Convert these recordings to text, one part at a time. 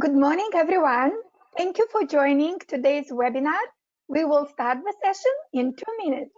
Good morning, everyone. Thank you for joining today's webinar. We will start the session in 2 minutes.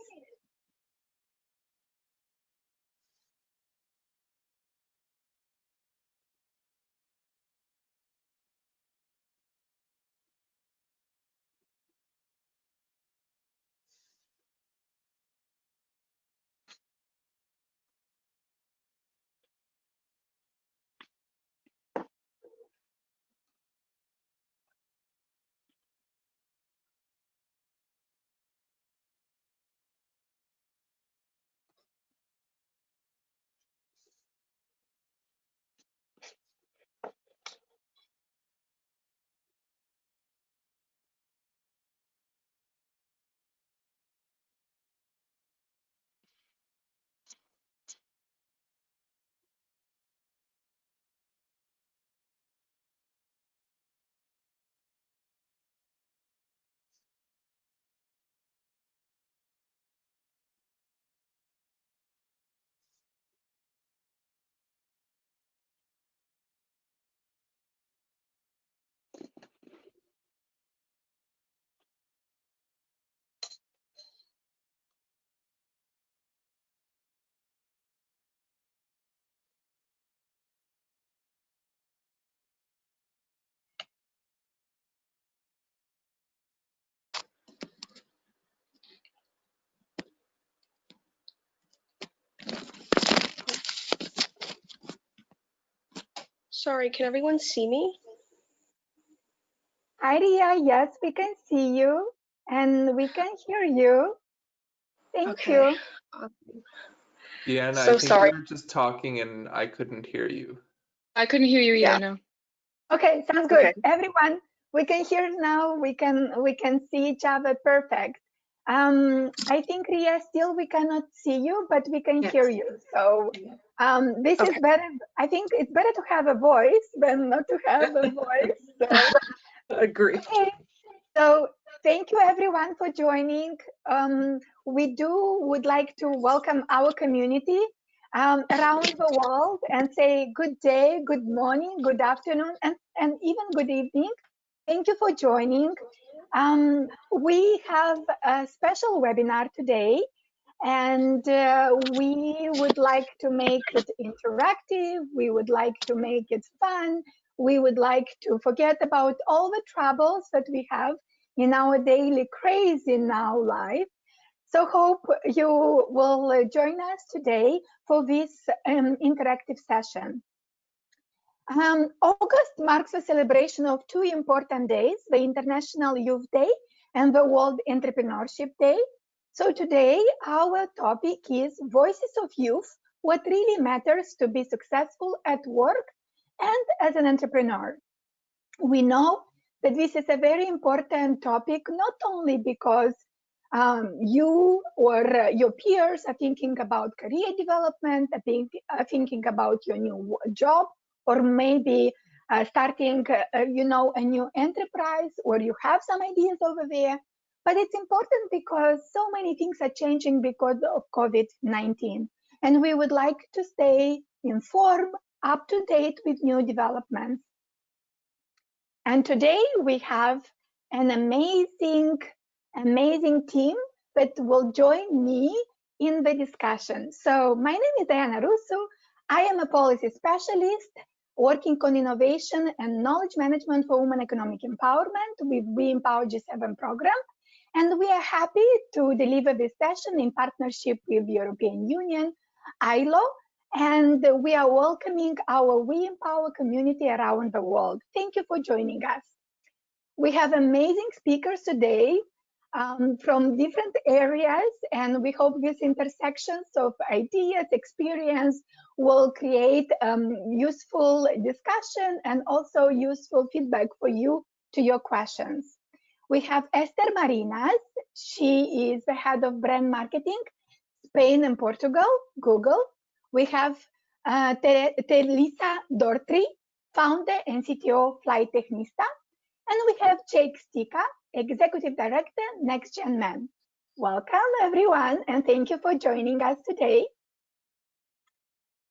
Sorry, can everyone see me? Hi, Riya. Yes, we can see you and we can hear you. Thank you. Yeah, and So I think sorry. you were just talking and I couldn't hear you. I couldn't hear you either, no. Okay, sounds good. Okay. Everyone, we can hear now. We can see each other perfect. I think, Riya, still we cannot see you, but we can hear you. So this is better. I think it's better to have a voice than not to have a voice. So. Agree. Okay. So thank you everyone for joining. We would like to welcome our community around the world and say good day, good morning, good afternoon, and even good evening. Thank you for joining. We have a special webinar today, and we would like to make it interactive. We would like to make it fun. We would like to forget about all the troubles that we have in our daily crazy now life. So hope you will join us today for this interactive session. August marks the celebration of two important days, the International Youth Day and the World Entrepreneurship Day. So today our topic is Voices of Youth, what really matters to be successful at work and as an entrepreneur. We know that this is a very important topic, not only because you or your peers are thinking about career development, thinking about your new job, or maybe starting, a new enterprise, or you have some ideas over there. But it's important because so many things are changing because of COVID-19. And we would like to stay informed, up to date with new developments. And today we have an amazing team that will join me in the discussion. So my name is Rusu. I am a policy specialist working on innovation and knowledge management for women economic empowerment with We Empower G7 program. And we are happy to deliver this session in partnership with the European Union, ILO, and we are welcoming our We Empower community around the world. Thank you for joining us. We have amazing speakers today from different areas, and we hope these intersections of ideas, experience will create useful discussion and also useful feedback for you to your questions. We have Ester Marinas. She is the head of brand marketing, Spain and Portugal, Google. We have TeLisa Daughtry, founder and CTO of FlyTechnista. And we have Stika, Executive Director, Next Gen Men. Welcome, everyone, and thank you for joining us today.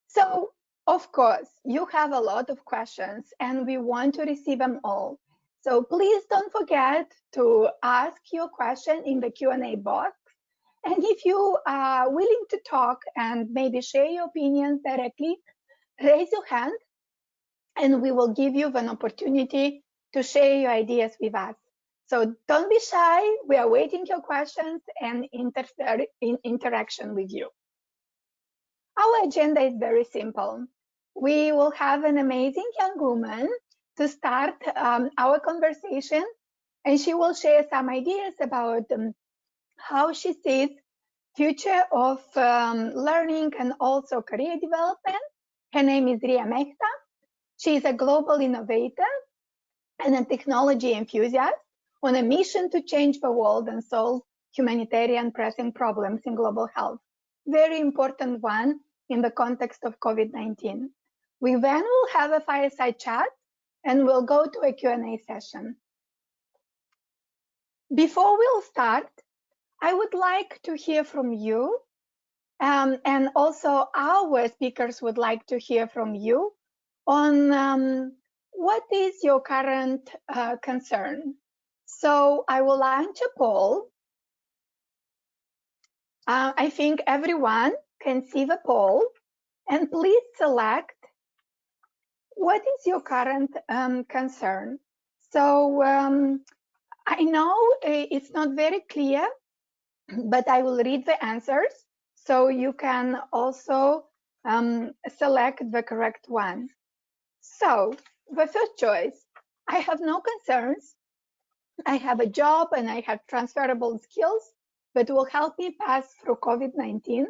So Of course, you have a lot of questions and we want to receive them all. So please don't forget to ask your question in the Q&A box. And if you are willing to talk and maybe share your opinions directly, raise your hand and we will give you an opportunity to share your ideas with us. So don't be shy. We are waiting your questions and interaction with you. Our agenda is very simple. We will have an amazing young woman to start our conversation, and she will share some ideas about how she sees future of learning and also career development. Her name is Riya Mehta. She is a global innovator and a technology enthusiast on a mission to change the world and solve humanitarian pressing problems in global health. Very important one in the context of COVID-19. We then will have a fireside chat and we'll go to a Q&A session. Before we'll start, I would like to hear from you, and also our speakers would like to hear from you on what is your current concern. So I will launch a poll. I think everyone can see the poll, and please select what is your current concern. So I know it's not very clear, but I will read the answers so you can also select the correct one. So the first choice, I have no concerns. I have a job and I have transferable skills that will help me pass through COVID-19.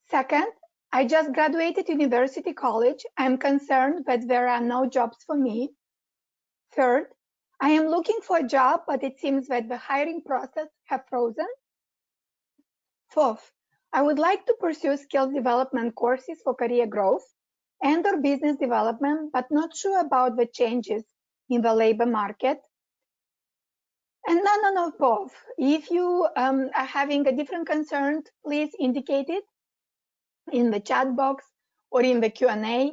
Second, I just graduated university college. I'm concerned that there are no jobs for me. Third, I am looking for a job, but it seems that the hiring process have frozen. Fourth, I would like to pursue skills development courses for career growth and or business development, but not sure about the changes in the labor market. And none of both. If you are having a different concern, please indicate it in the chat box or in the Q&A,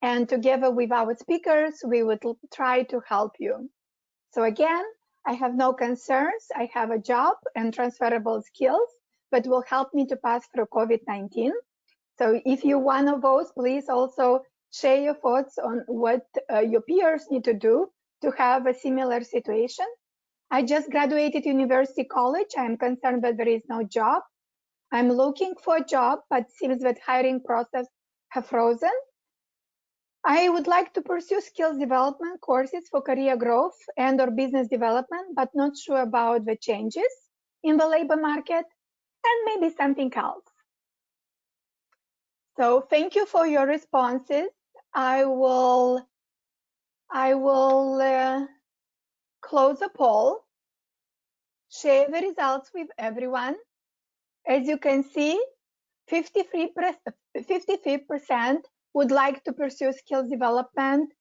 and together with our speakers, we would try to help you. So again, I have no concerns. I have a job and transferable skills that will help me to pass through COVID-19. So if you're one of those, please also share your thoughts on what your peers need to do to have a similar situation. I just graduated university college. I'm concerned that there is no job. I'm looking for a job, but seems that hiring process have frozen. I would like to pursue skills development courses for career growth and or business development, but not sure about the changes in the labor market and maybe something else. So thank you for your responses. I will close the poll, share the results with everyone. As you can see, 53% would like to pursue skills development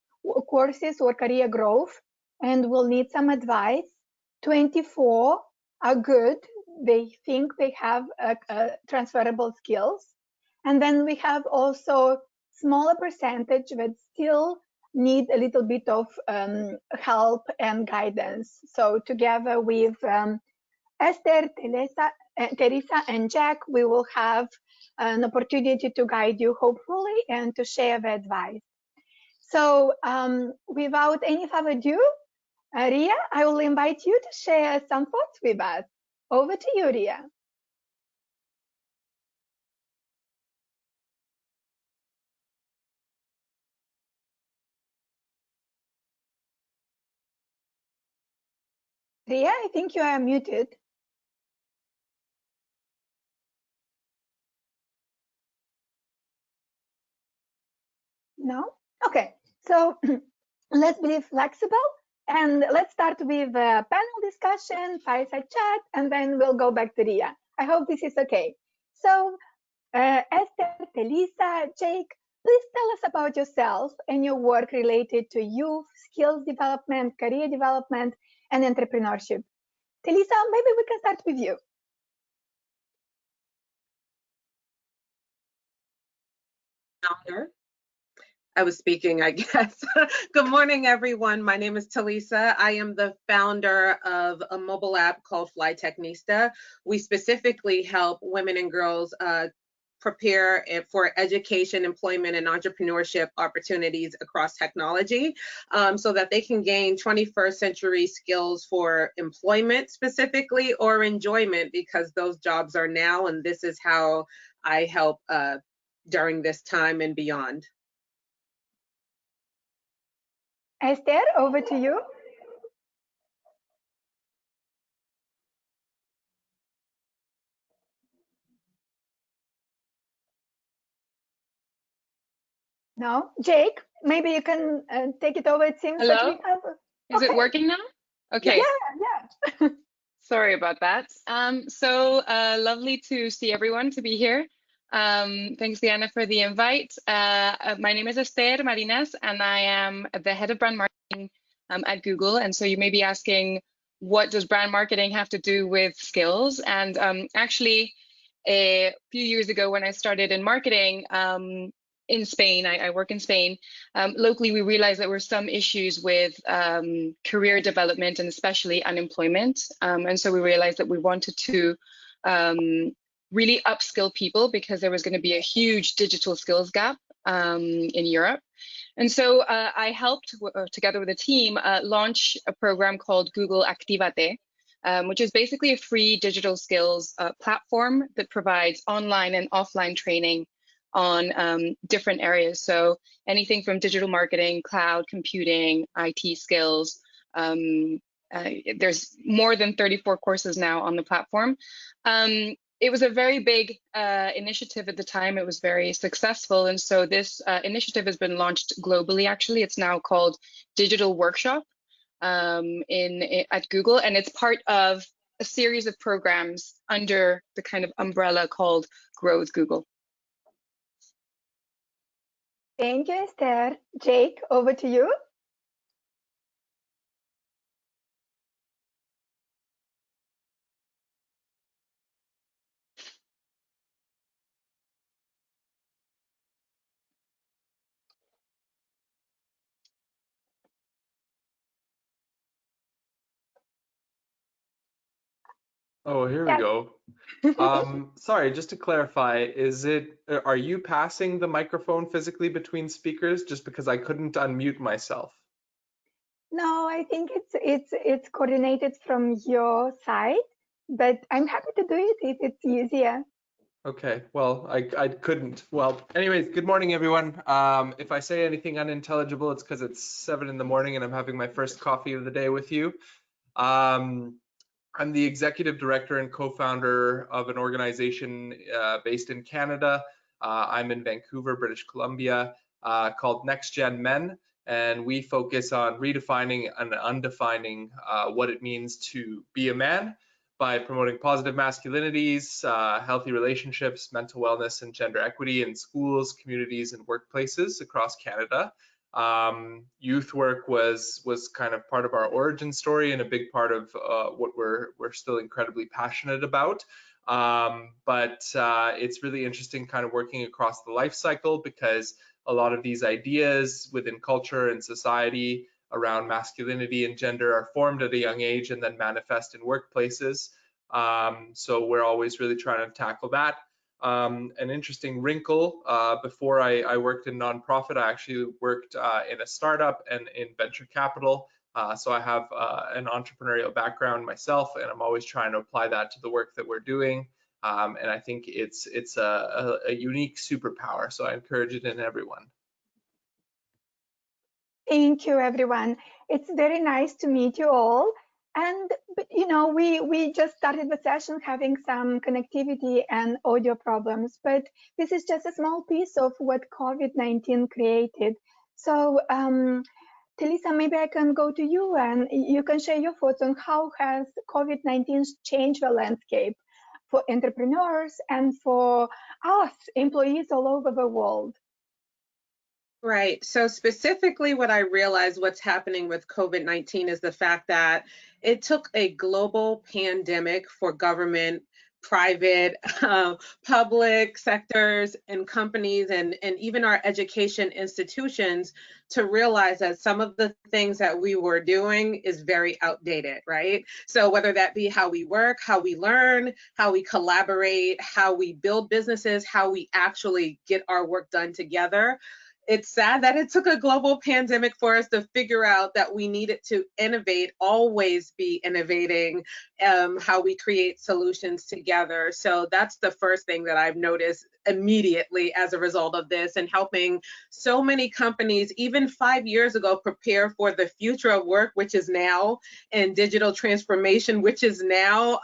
courses or career growth and will need some advice. 24 are good. They think they have transferable skills. And then we have also smaller percentage that still need a little bit of help and guidance. So together with Ester, TeLisa, and Jack, we will have an opportunity to guide you, hopefully, and to share the advice. So without any further ado, Riya, I will invite you to share some thoughts with us. Over to you, Riya. Riya, I think you are muted. No? Okay, so let's be flexible and let's start with a panel discussion, fireside chat, and then we'll go back to Riya. I hope this is okay. So Esther, TeLisa, Jake, please tell us about yourself and your work related to youth, skills development, career development, and entrepreneurship. TeLisa, maybe we can start with you. founder. I was speaking, I guess. Good morning, everyone. My name is TeLisa. I am the founder of a mobile app called FlyTechnista. We specifically help women and girls prepare for education, employment, and entrepreneurship opportunities across technology so that they can gain 21st century skills for employment specifically or enjoyment, because those jobs are now, and this is how I help during this time and beyond. Esther, over to you. No, Jake, maybe you can take it over. It seems that Hello? we have. Is it working now? Okay. Yeah. Sorry about that. So lovely to see everyone, to be here. Thanks, Diana, for the invite. My name is Ester Marinas, and I am the head of brand marketing at Google. And so you may be asking, what does brand marketing have to do with skills? And actually, a few years ago, when I started in marketing in Spain, I work in Spain, locally, we realized there were some issues with career development and especially unemployment. And so we realized that we wanted to really upskill people because there was going to be a huge digital skills gap in Europe. And so I helped, together with a team, launch a program called Google Activate, which is basically a free digital skills platform that provides online and offline training on different areas. So anything from digital marketing, cloud computing, IT skills. There's more than 34 courses now on the platform. It was a very big initiative at the time. It was very successful. And so this initiative has been launched globally, actually. It's now called Digital Workshop at Google. And it's part of a series of programs under the kind of umbrella called Grow with Google. Thank you, Esther. Jake, over to you. Oh, here we go. Sorry, just to clarify, are you passing the microphone physically between speakers just because I couldn't unmute myself? No, I think it's coordinated from your side, but I'm happy to do it if it's easier. Okay, well, I couldn't. Well, anyways, good morning, everyone. If I say anything unintelligible, it's because it's 7 in the morning and I'm having my first coffee of the day with you. I'm the executive director and co-founder of an organization based in Canada. I'm in Vancouver, British Columbia, called Next Gen Men, and we focus on redefining and undefining what it means to be a man by promoting positive masculinities, healthy relationships, mental wellness, and gender equity in schools, communities, and workplaces across Canada. Youth work was kind of part of our origin story and a big part of what we're still incredibly passionate about. But it's really interesting kind of working across the life cycle, because a lot of these ideas within culture and society around masculinity and gender are formed at a young age and then manifest in workplaces. So we're always really trying to tackle that. An interesting wrinkle, before I worked in nonprofit, I actually worked in a startup and in venture capital. So I have an entrepreneurial background myself, and I'm always trying to apply that to the work that we're doing. And I think it's a unique superpower, so I encourage it in everyone. Thank you, everyone. It's very nice to meet you all. And you know, we just started the session having some connectivity and audio problems, but this is just a small piece of what COVID-19 created. So TeLisa, maybe I can go to you and you can share your thoughts on how has COVID-19 changed the landscape for entrepreneurs and for us, employees all over the world. Right. So specifically what I realized what's happening with COVID-19 is the fact that it took a global pandemic for government, private, public sectors and companies and even our education institutions to realize that some of the things that we were doing is very outdated, right? So whether that be how we work, how we learn, how we collaborate, how we build businesses, how we actually get our work done together, it's sad that it took a global pandemic for us to figure out that we needed to innovate, always be innovating, how we create solutions together. So that's the first thing that I've noticed immediately as a result of this, and helping so many companies, even 5 years ago, prepare for the future of work, which is now, and digital transformation, which is now,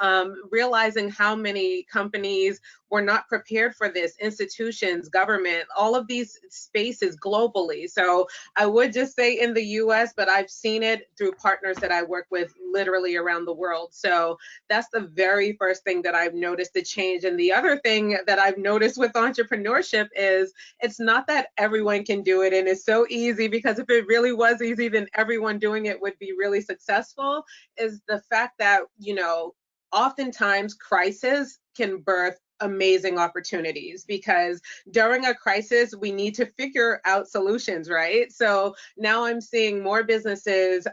realizing how many companies were not prepared for this, institutions, government, all of these spaces globally. So I would just say in the US, but I've seen it through partners that I work with literally around the world. So that's the very first thing that I've noticed the change. And the other thing that I've noticed with entrepreneurship is it's not that everyone can do it and it's so easy, because if it really was easy, then everyone doing it would be really successful, is the fact that, you know, oftentimes crisis can birth amazing opportunities, because during a crisis we need to figure out solutions, right? So now I'm seeing more businesses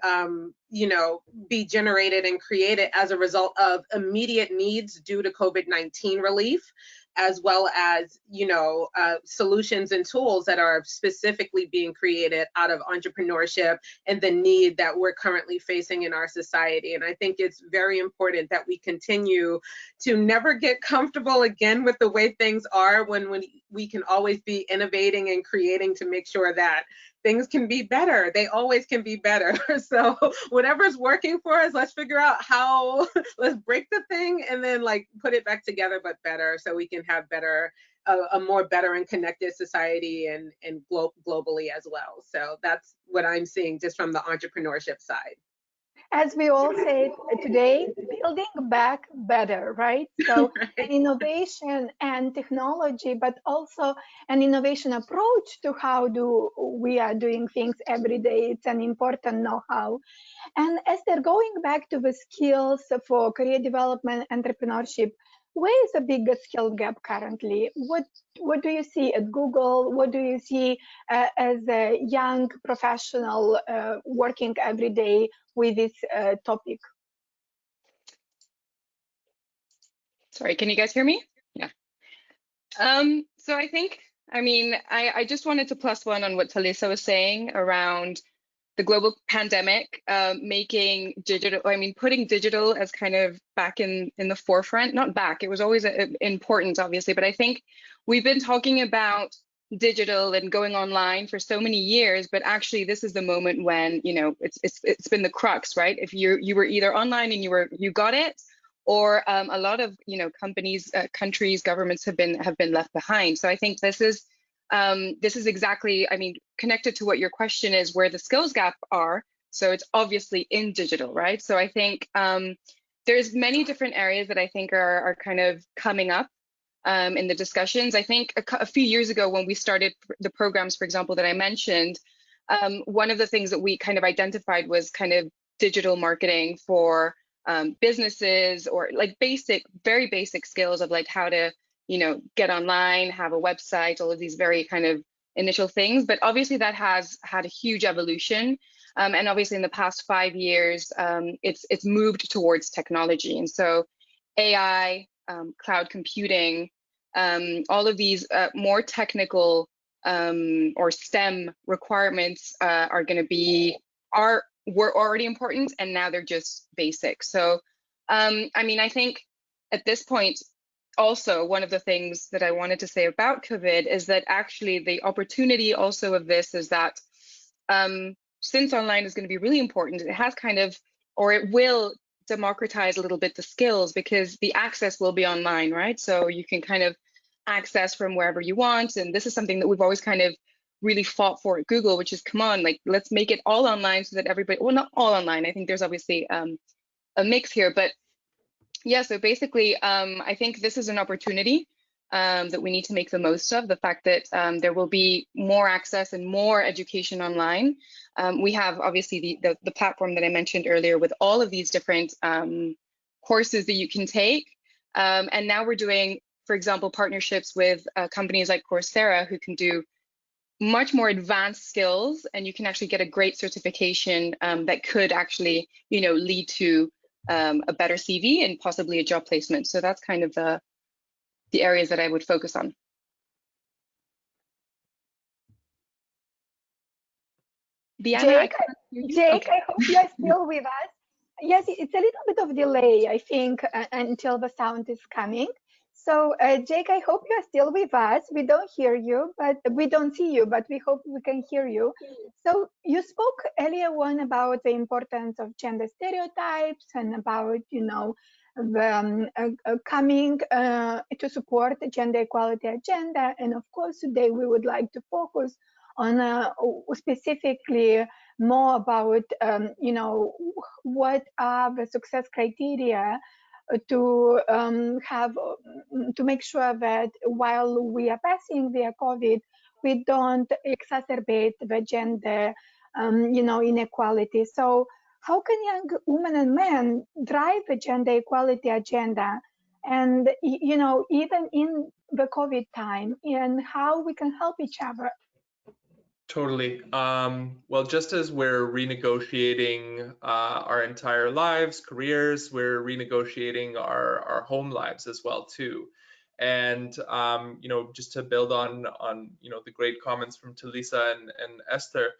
you know, be generated and created as a result of immediate needs due to COVID-19 relief, as well as, you know, solutions and tools that are specifically being created out of entrepreneurship and the need that we're currently facing in our society. And I think it's very important that we continue to never get comfortable again with the way things are, when we can always be innovating and creating to make sure that things can be better. They always can be better. So whatever's working for us, let's figure out how, let's break the thing and then like put it back together, but better, so we can have better, a more better and connected society and globally as well. So that's what I'm seeing just from the entrepreneurship side. As we all say today, building back better, right? So an innovation and technology, but also an innovation approach to how we are doing things every day. It's an important know-how. And Esther, going back to the skills for career development, entrepreneurship, where is the biggest skill gap currently? What do you see at Google? What do you see as a young professional working every day with this topic? Sorry, can you guys hear me? Yeah. So I think, I mean, I just wanted to plus one on what TeLisa was saying around the global pandemic, making digital, I mean, putting digital as kind of back in the forefront, not back, it was always important, obviously, but I think we've been talking about digital and going online for so many years, but actually this is the moment when, you know, it's been the crux, right? If you were either online and you got it, or a lot of, you know, companies, countries, governments have been left behind. So I think this is exactly, I mean, connected to what your question is, where the skills gap are. So it's obviously in digital, right? So I think there's many different areas that I think are kind of coming up in the discussions. I think a few years ago when we started the programs, for example, that I mentioned, one of the things that we kind of identified was kind of digital marketing for businesses, or like very basic skills of like how to, you know, get online, have a website, all of these very kind of initial things. But obviously that has had a huge evolution. And obviously in the past 5 years, it's moved towards technology. And so AI, cloud computing, all of these more technical or STEM requirements were already important, and now they're just basic. So, I mean, I think at this point, also, one of the things that I wanted to say about COVID is that actually the opportunity also of this is that since online is going to be really important, it has kind of, or it will democratize a little bit the skills, because the access will be online, right? So you can kind of access from wherever you want. And this is something that we've always kind of really fought for at Google, which is, come on, like, let's make it all online so that everybody, well, not all online. I think there's obviously a mix here, but yeah, so basically, I think this is an opportunity that we need to make the most of, the fact that there will be more access and more education online. We have obviously the platform that I mentioned earlier with all of these different courses that you can take. And now we're doing, for example, partnerships with companies like Coursera, who can do much more advanced skills, and you can actually get a great certification that could actually, lead to a better CV and possibly a job placement. So that's kind of the areas that I would focus on. Diana, Jake, I hope you are still with us. Yes, it's a little bit of delay, I think, until the sound is coming. So, Jake, I hope you are still with us. We don't hear you, but we don't see you, but we hope we can hear you. So you spoke earlier on about the importance of gender stereotypes and about, the coming to support the gender equality agenda. And of course, today we would like to focus on specifically more about, what are the success criteria to make sure that while we are passing via COVID, we don't exacerbate the gender, inequality. So how can young women and men drive the gender equality agenda, and even in the COVID time, and how we can help each other? Totally. Well, just as we're renegotiating our entire lives, careers, we're renegotiating our home lives as well too. And just to build on the great comments from TeLisa and Esther,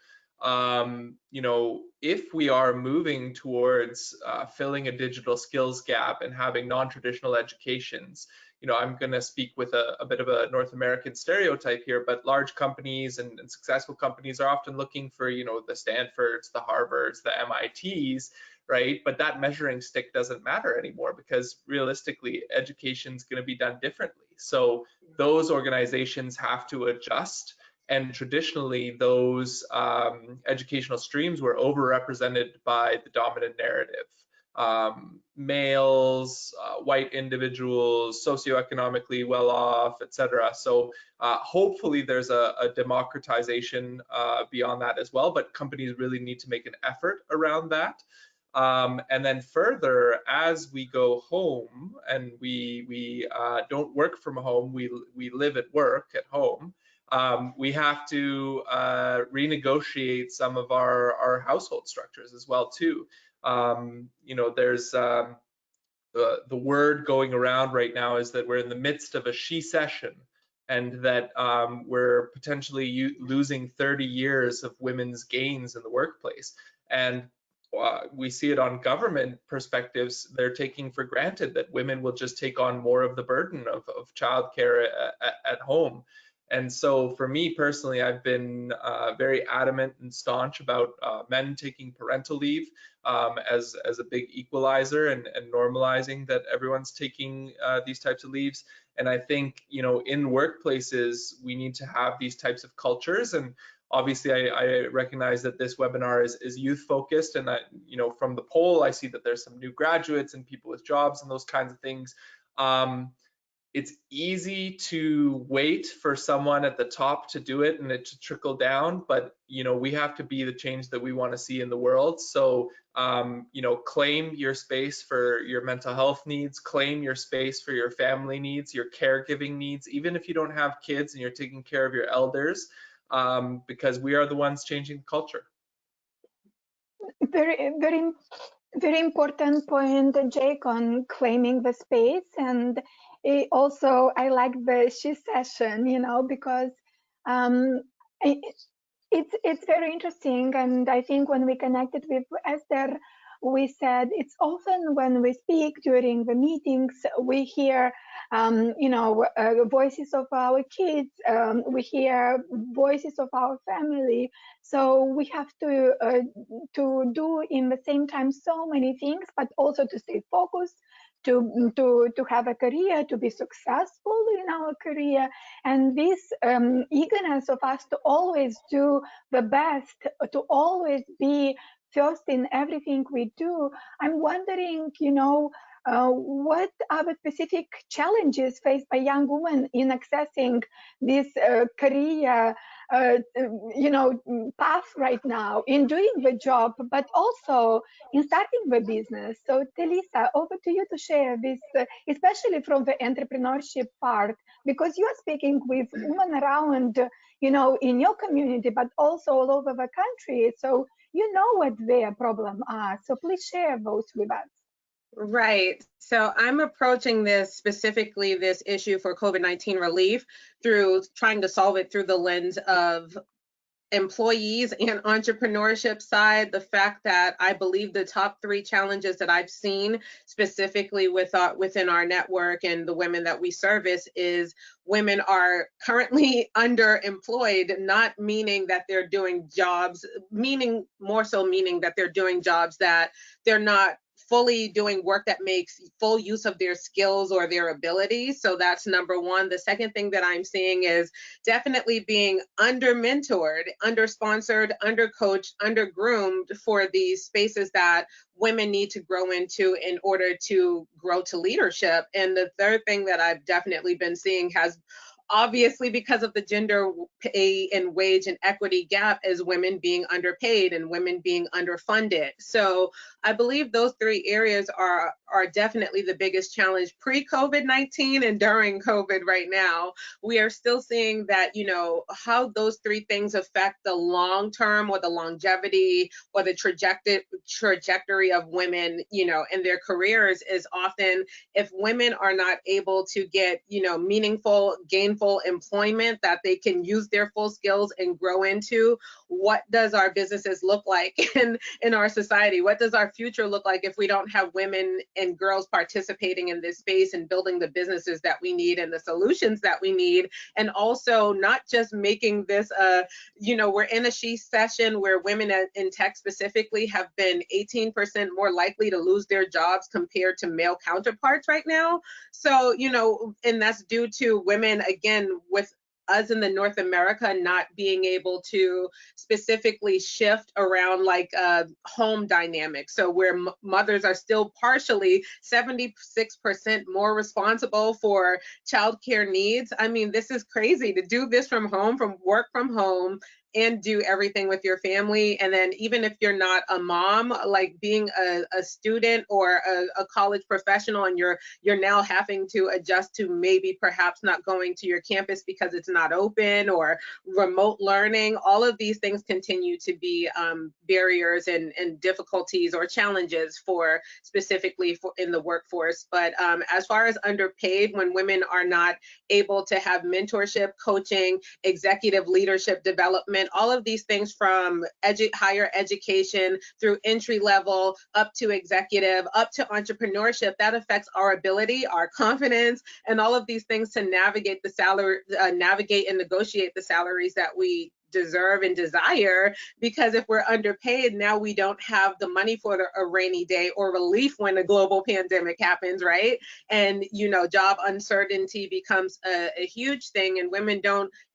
if we are moving towards filling a digital skills gap and having non-traditional educations, I'm going to speak with a bit of a North American stereotype here, but large companies and successful companies are often looking for, the Stanfords, the Harvards, the MITs, right? But that measuring stick doesn't matter anymore, because realistically, education is going to be done differently. So those organizations have to adjust. And traditionally, those educational streams were overrepresented by the dominant narrative. Males, white individuals, socioeconomically well off, etc. So hopefully there's a democratization beyond that as well, but companies really need to make an effort around that. And then further, as we go home and we don't work from home, we live at work at home. We have to renegotiate some of our household structures as well too. There's the word going around right now is that we're in the midst of a she-cession, and that we're potentially losing 30 years of women's gains in the workplace. And we see it on government perspectives. They're taking for granted that women will just take on more of the burden of childcare at home. And so for me personally, I've been very adamant and staunch about men taking parental leave as a big equalizer and normalizing that everyone's taking these types of leaves. And I think, in workplaces, we need to have these types of cultures. And obviously, I recognize that this webinar is youth focused, and that, from the poll, I see that there's some new graduates and people with jobs and those kinds of things. It's easy to wait for someone at the top to do it and it to trickle down, but we have to be the change that we want to see in the world. So claim your space for your mental health needs, claim your space for your family needs, your caregiving needs, even if you don't have kids and you're taking care of your elders, because we are the ones changing the culture. Very, very, very important point, Jake, on claiming the space. And also, I like the she session, because it's very interesting. And I think when we connected with Esther, we said it's often when we speak during the meetings, we hear, voices of our kids, we hear voices of our family. So we have to do in the same time so many things, but also to stay focused, to have a career, to be successful in our career, and this eagerness of us to always do the best, to always be first in everything we do. I'm wondering, what are the specific challenges faced by young women in accessing this career, path right now, in doing the job, but also in starting the business? So, TeLisa, over to you to share this, especially from the entrepreneurship part, because you are speaking with women around, in your community, but also all over the country. So you know what their problems are. So please share those with us. Right. So I'm approaching specifically this issue for COVID-19 relief through trying to solve it through the lens of employees and entrepreneurship side. The fact that I believe the top 3 challenges that I've seen specifically within our network and the women that we service is women are currently underemployed, not meaning that they're doing jobs, meaning that they're doing jobs that they're not fully doing work that makes full use of their skills or their abilities. So that's number one. The second thing that I'm seeing is definitely being under-mentored, under-sponsored, under-coached, under-groomed for these spaces that women need to grow into in order to grow to leadership. And the third thing that I've definitely been seeing has obviously, because of the gender pay and wage and equity gap, is women being underpaid and women being underfunded. So I believe those 3 areas are definitely the biggest challenge pre-COVID-19 and during COVID right now. We are still seeing that, how those 3 things affect the long term or the longevity or the trajectory of women, in their careers is often if women are not able to get, meaningful, gainful employment that they can use their full skills and grow into, what does our businesses look like in our society? What does our future look like if we don't have women and girls participating in this space and building the businesses that we need and the solutions that we need? And also not just making this we're in a she session where women in tech specifically have been 18% more likely to lose their jobs compared to male counterparts right now. So, and that's due to women, again, with us in the North America not being able to specifically shift around like home dynamics. So where mothers are still partially 76% more responsible for childcare needs. I mean, this is crazy to do this from home, from work from home, and do everything with your family. And then even if you're not a mom, like being a student or a college professional, and you're now having to adjust to maybe perhaps not going to your campus because it's not open, or remote learning, all of these things continue to be barriers and difficulties or challenges for specifically in the workforce. But as far as underpaid, when women are not able to have mentorship, coaching, executive leadership development, all of these things from higher education through entry level up to executive, up to entrepreneurship, that affects our ability, our confidence, and all of these things to navigate the salary, navigate and negotiate the salaries that we deserve and desire. Because if we're underpaid, now we don't have the money for a rainy day or relief when a global pandemic happens, right? And job uncertainty becomes a huge thing, and women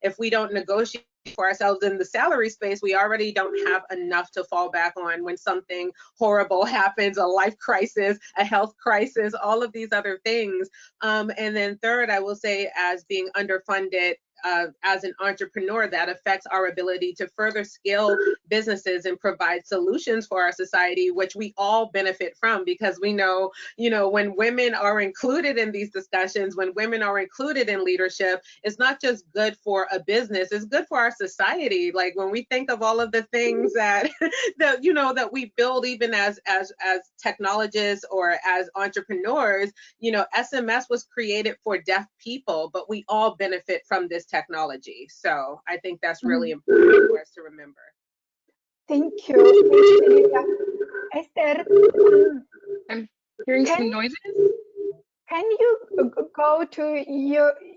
if we don't negotiate for ourselves in the salary space, we already don't have enough to fall back on when something horrible happens, a life crisis, a health crisis, all of these other things. And then third, I will say, as being underfunded, as an entrepreneur, that affects our ability to further scale businesses and provide solutions for our society, which we all benefit from, because we know, when women are included in these discussions, when women are included in leadership, it's not just good for a business, it's good for our society. Like when we think of all of the things that that we build, even as technologists or as entrepreneurs, SMS was created for deaf people, but we all benefit from this technology. So I think that's really important for us to remember. Thank you, Esther. I'm hearing some noises. Can you go to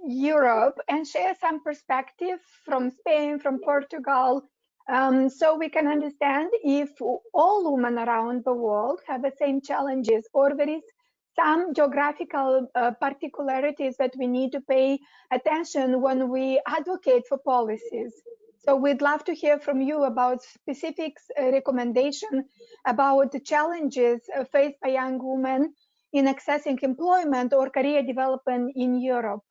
Europe and share some perspective from Spain, from Portugal, so we can understand if all women around the world have the same challenges, or there is some geographical particularities that we need to pay attention when we advocate for policies. So we'd love to hear from you about specific recommendation about the challenges faced by young women in accessing employment or career development in Europe?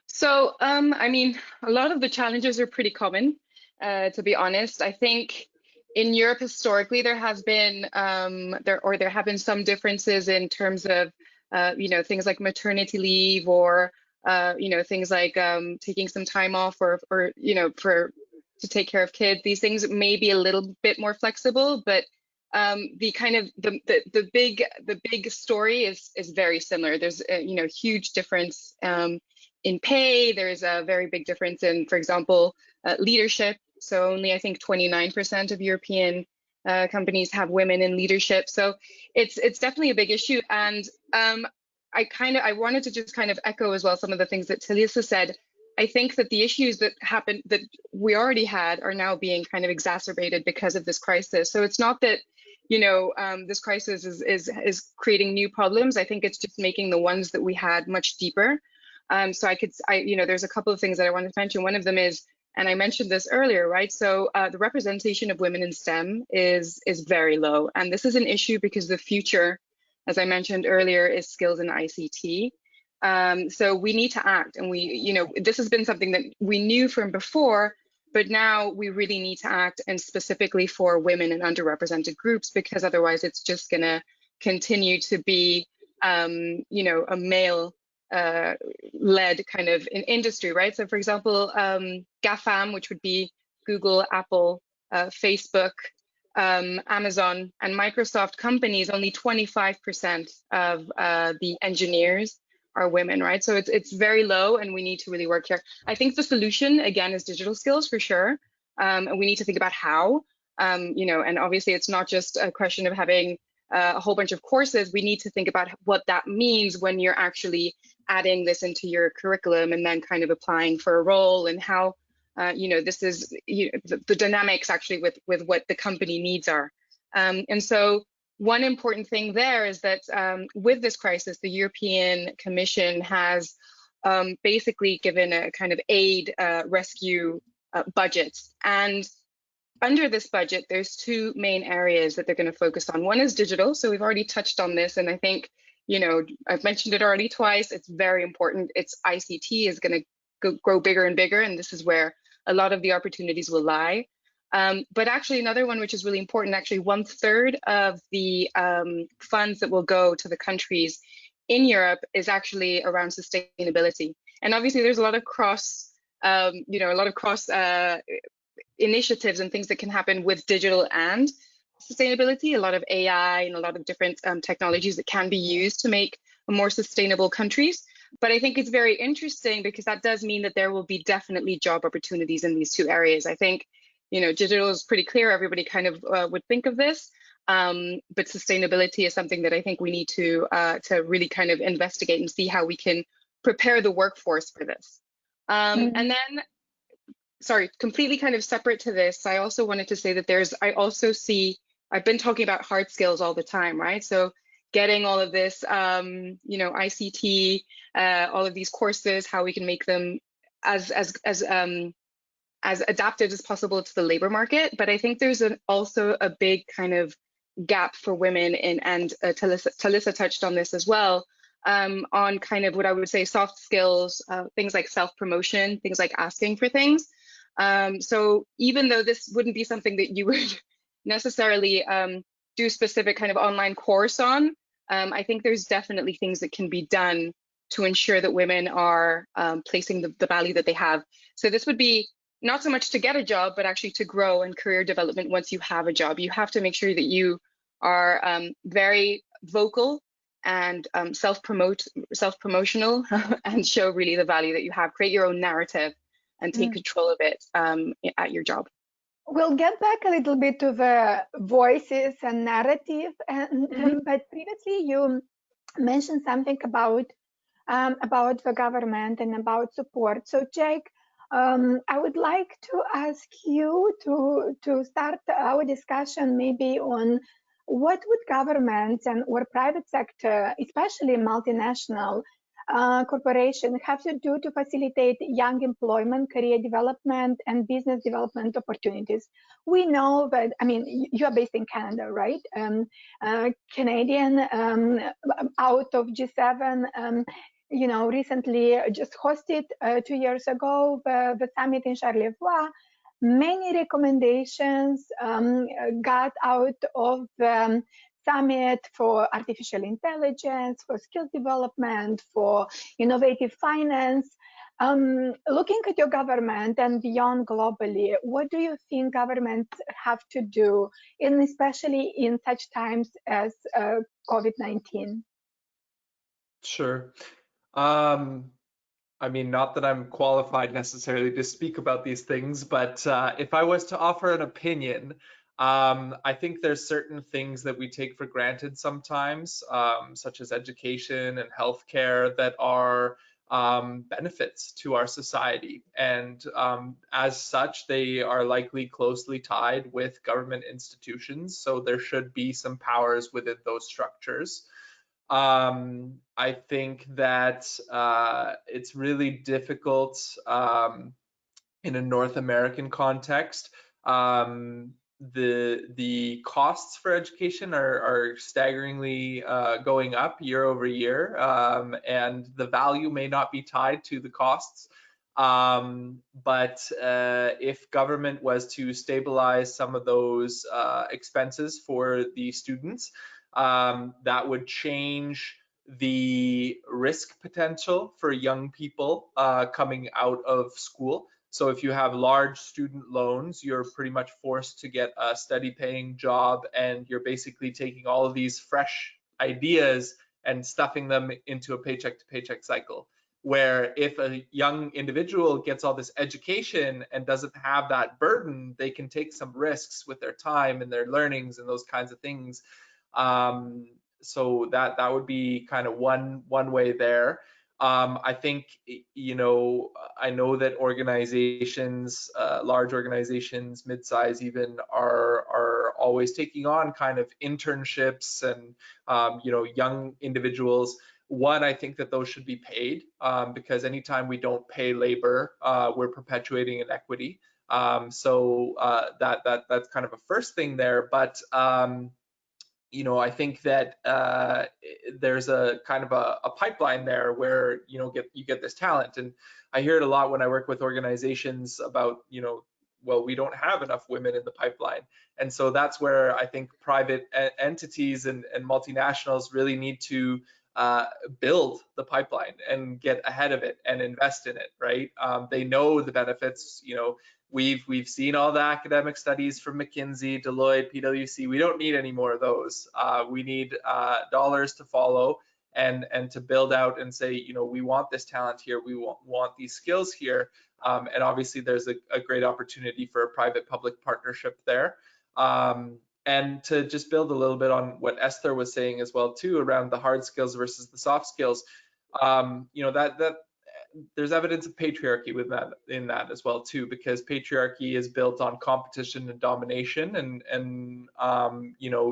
So, I mean, a lot of the challenges are pretty common, to be honest. I think in Europe historically there has been there have been some differences in terms of things like maternity leave or things like taking some time off or to take care of kids. These things may be a little bit more flexible, but the big story is very similar. There's a huge difference in pay. There's a very big difference in, for example, leadership. So only I think 29% of European companies have women in leadership. So it's definitely a big issue. And I wanted to just kind of echo as well some of the things that TeLisa said. I think that the issues that happened that we already had are now being kind of exacerbated because of this crisis. So it's not that this crisis is creating new problems. I think it's just making the ones that we had much deeper. So there's a couple of things that I wanted to mention. One of them is, and I mentioned this earlier, right? So the representation of women in STEM is very low. And this is an issue because the future, as I mentioned earlier, is skills in ICT. So we need to act, and this has been something that we knew from before, but now we really need to act, and specifically for women and underrepresented groups, because otherwise it's just going to continue to be, a male led kind of an industry, right? So for example, GAFAM, which would be Google, Apple, Facebook, Amazon, and Microsoft companies, only 25% of the engineers are women, right? So it's very low, and we need to really work here. I think the solution, again, is digital skills for sure. And we need to think about how, and obviously it's not just a question of having a whole bunch of courses. We need to think about what that means when you're actually adding this into your curriculum and then kind of applying for a role, and how, this is the dynamics actually with what the company needs are. And so one important thing there is that with this crisis, the European Commission has basically given a kind of aid rescue budget. And under this budget, there's two main areas that they're going to focus on. One is digital. So we've already touched on this, and I think, I've mentioned it already twice. It's very important. It's ICT is going to grow bigger and bigger, and this is where a lot of the opportunities will lie. But actually another one which is really important, actually 1/3 of the funds that will go to the countries in Europe is actually around sustainability. And obviously there's a lot of cross initiatives and things that can happen with digital and sustainability, a lot of AI and a lot of different technologies that can be used to make more sustainable countries. But I think it's very interesting because that does mean that there will be definitely job opportunities in these two areas. I think, digital is pretty clear. Everybody kind of would think of this, but sustainability is something that I think we need to really kind of investigate and see how we can prepare the workforce for this. And then, sorry, completely kind of separate to this, I also wanted to say that I've been talking about hard skills all the time, right? So getting all of this, ICT, all of these courses, how we can make them as adapted as possible to the labor market. But I think there's also a big kind of gap for women and TeLisa touched on this as well, on kind of what I would say soft skills, things like self-promotion, things like asking for things. So even though this wouldn't be something that you would necessarily do specific kind of online course on, I think there's definitely things that can be done to ensure that women are placing the value that they have. So this would be not so much to get a job, but actually to grow in career development once you have a job. You have to make sure that you are very vocal and self-promotional and show really the value that you have. Create your own narrative and take control of it at your job. We'll get back a little bit to the voices and narrative, but previously you mentioned something about the government and about support. So Jake, I would like to ask you to start our discussion maybe on what would governments or private sector, especially multinational, corporation have to do to facilitate young employment, career development, and business development opportunities? We know that, I mean, you are based in Canada, right? Canadian out of G7, recently just hosted 2 years ago the summit in Charlevoix. Many recommendations got out of the summit for artificial intelligence, for skills development, for innovative finance. Looking at your government and beyond globally, what do you think governments have to do, and especially in such times as COVID-19? Sure. I mean, not that I'm qualified necessarily to speak about these things, but if I was to offer an opinion, I think there's certain things that we take for granted sometimes, such as education and healthcare, that are benefits to our society. And as such, they are likely closely tied with government institutions. So there should be some powers within those structures. I think that it's really difficult in a North American context. The costs for education are staggeringly going up year over year, and the value may not be tied to the costs. But if government was to stabilize some of those expenses for the students, that would change the risk potential for young people coming out of school. So if you have large student loans, you're pretty much forced to get a steady paying job, and you're basically taking all of these fresh ideas and stuffing them into a paycheck to paycheck cycle. Where if a young individual gets all this education and doesn't have that burden, they can take some risks with their time and their learnings and those kinds of things. So that would be kind of one way there. I think, I know that organizations, large organizations, mid-size even, are always taking on kind of internships and, young individuals. One, I think that those should be paid, because anytime we don't pay labor, we're perpetuating inequity. So that's kind of a first thing there. But I think that there's a kind of a pipeline there where you get this talent, and I hear it a lot when I work with organizations about well, we don't have enough women in the pipeline, and so that's where I think private entities and multinationals really need to build the pipeline and get ahead of it and invest in it, right? They know the benefits. We've seen all the academic studies from McKinsey, Deloitte, PwC. We don't need any more of those. We need dollars to follow and to build out and say, we want this talent here. We want these skills here. And obviously, there's a great opportunity for a private-public partnership there. And to just build a little bit on what Esther was saying as well too, around the hard skills versus the soft skills. That there's evidence of patriarchy in that as well too, because patriarchy is built on competition and domination, and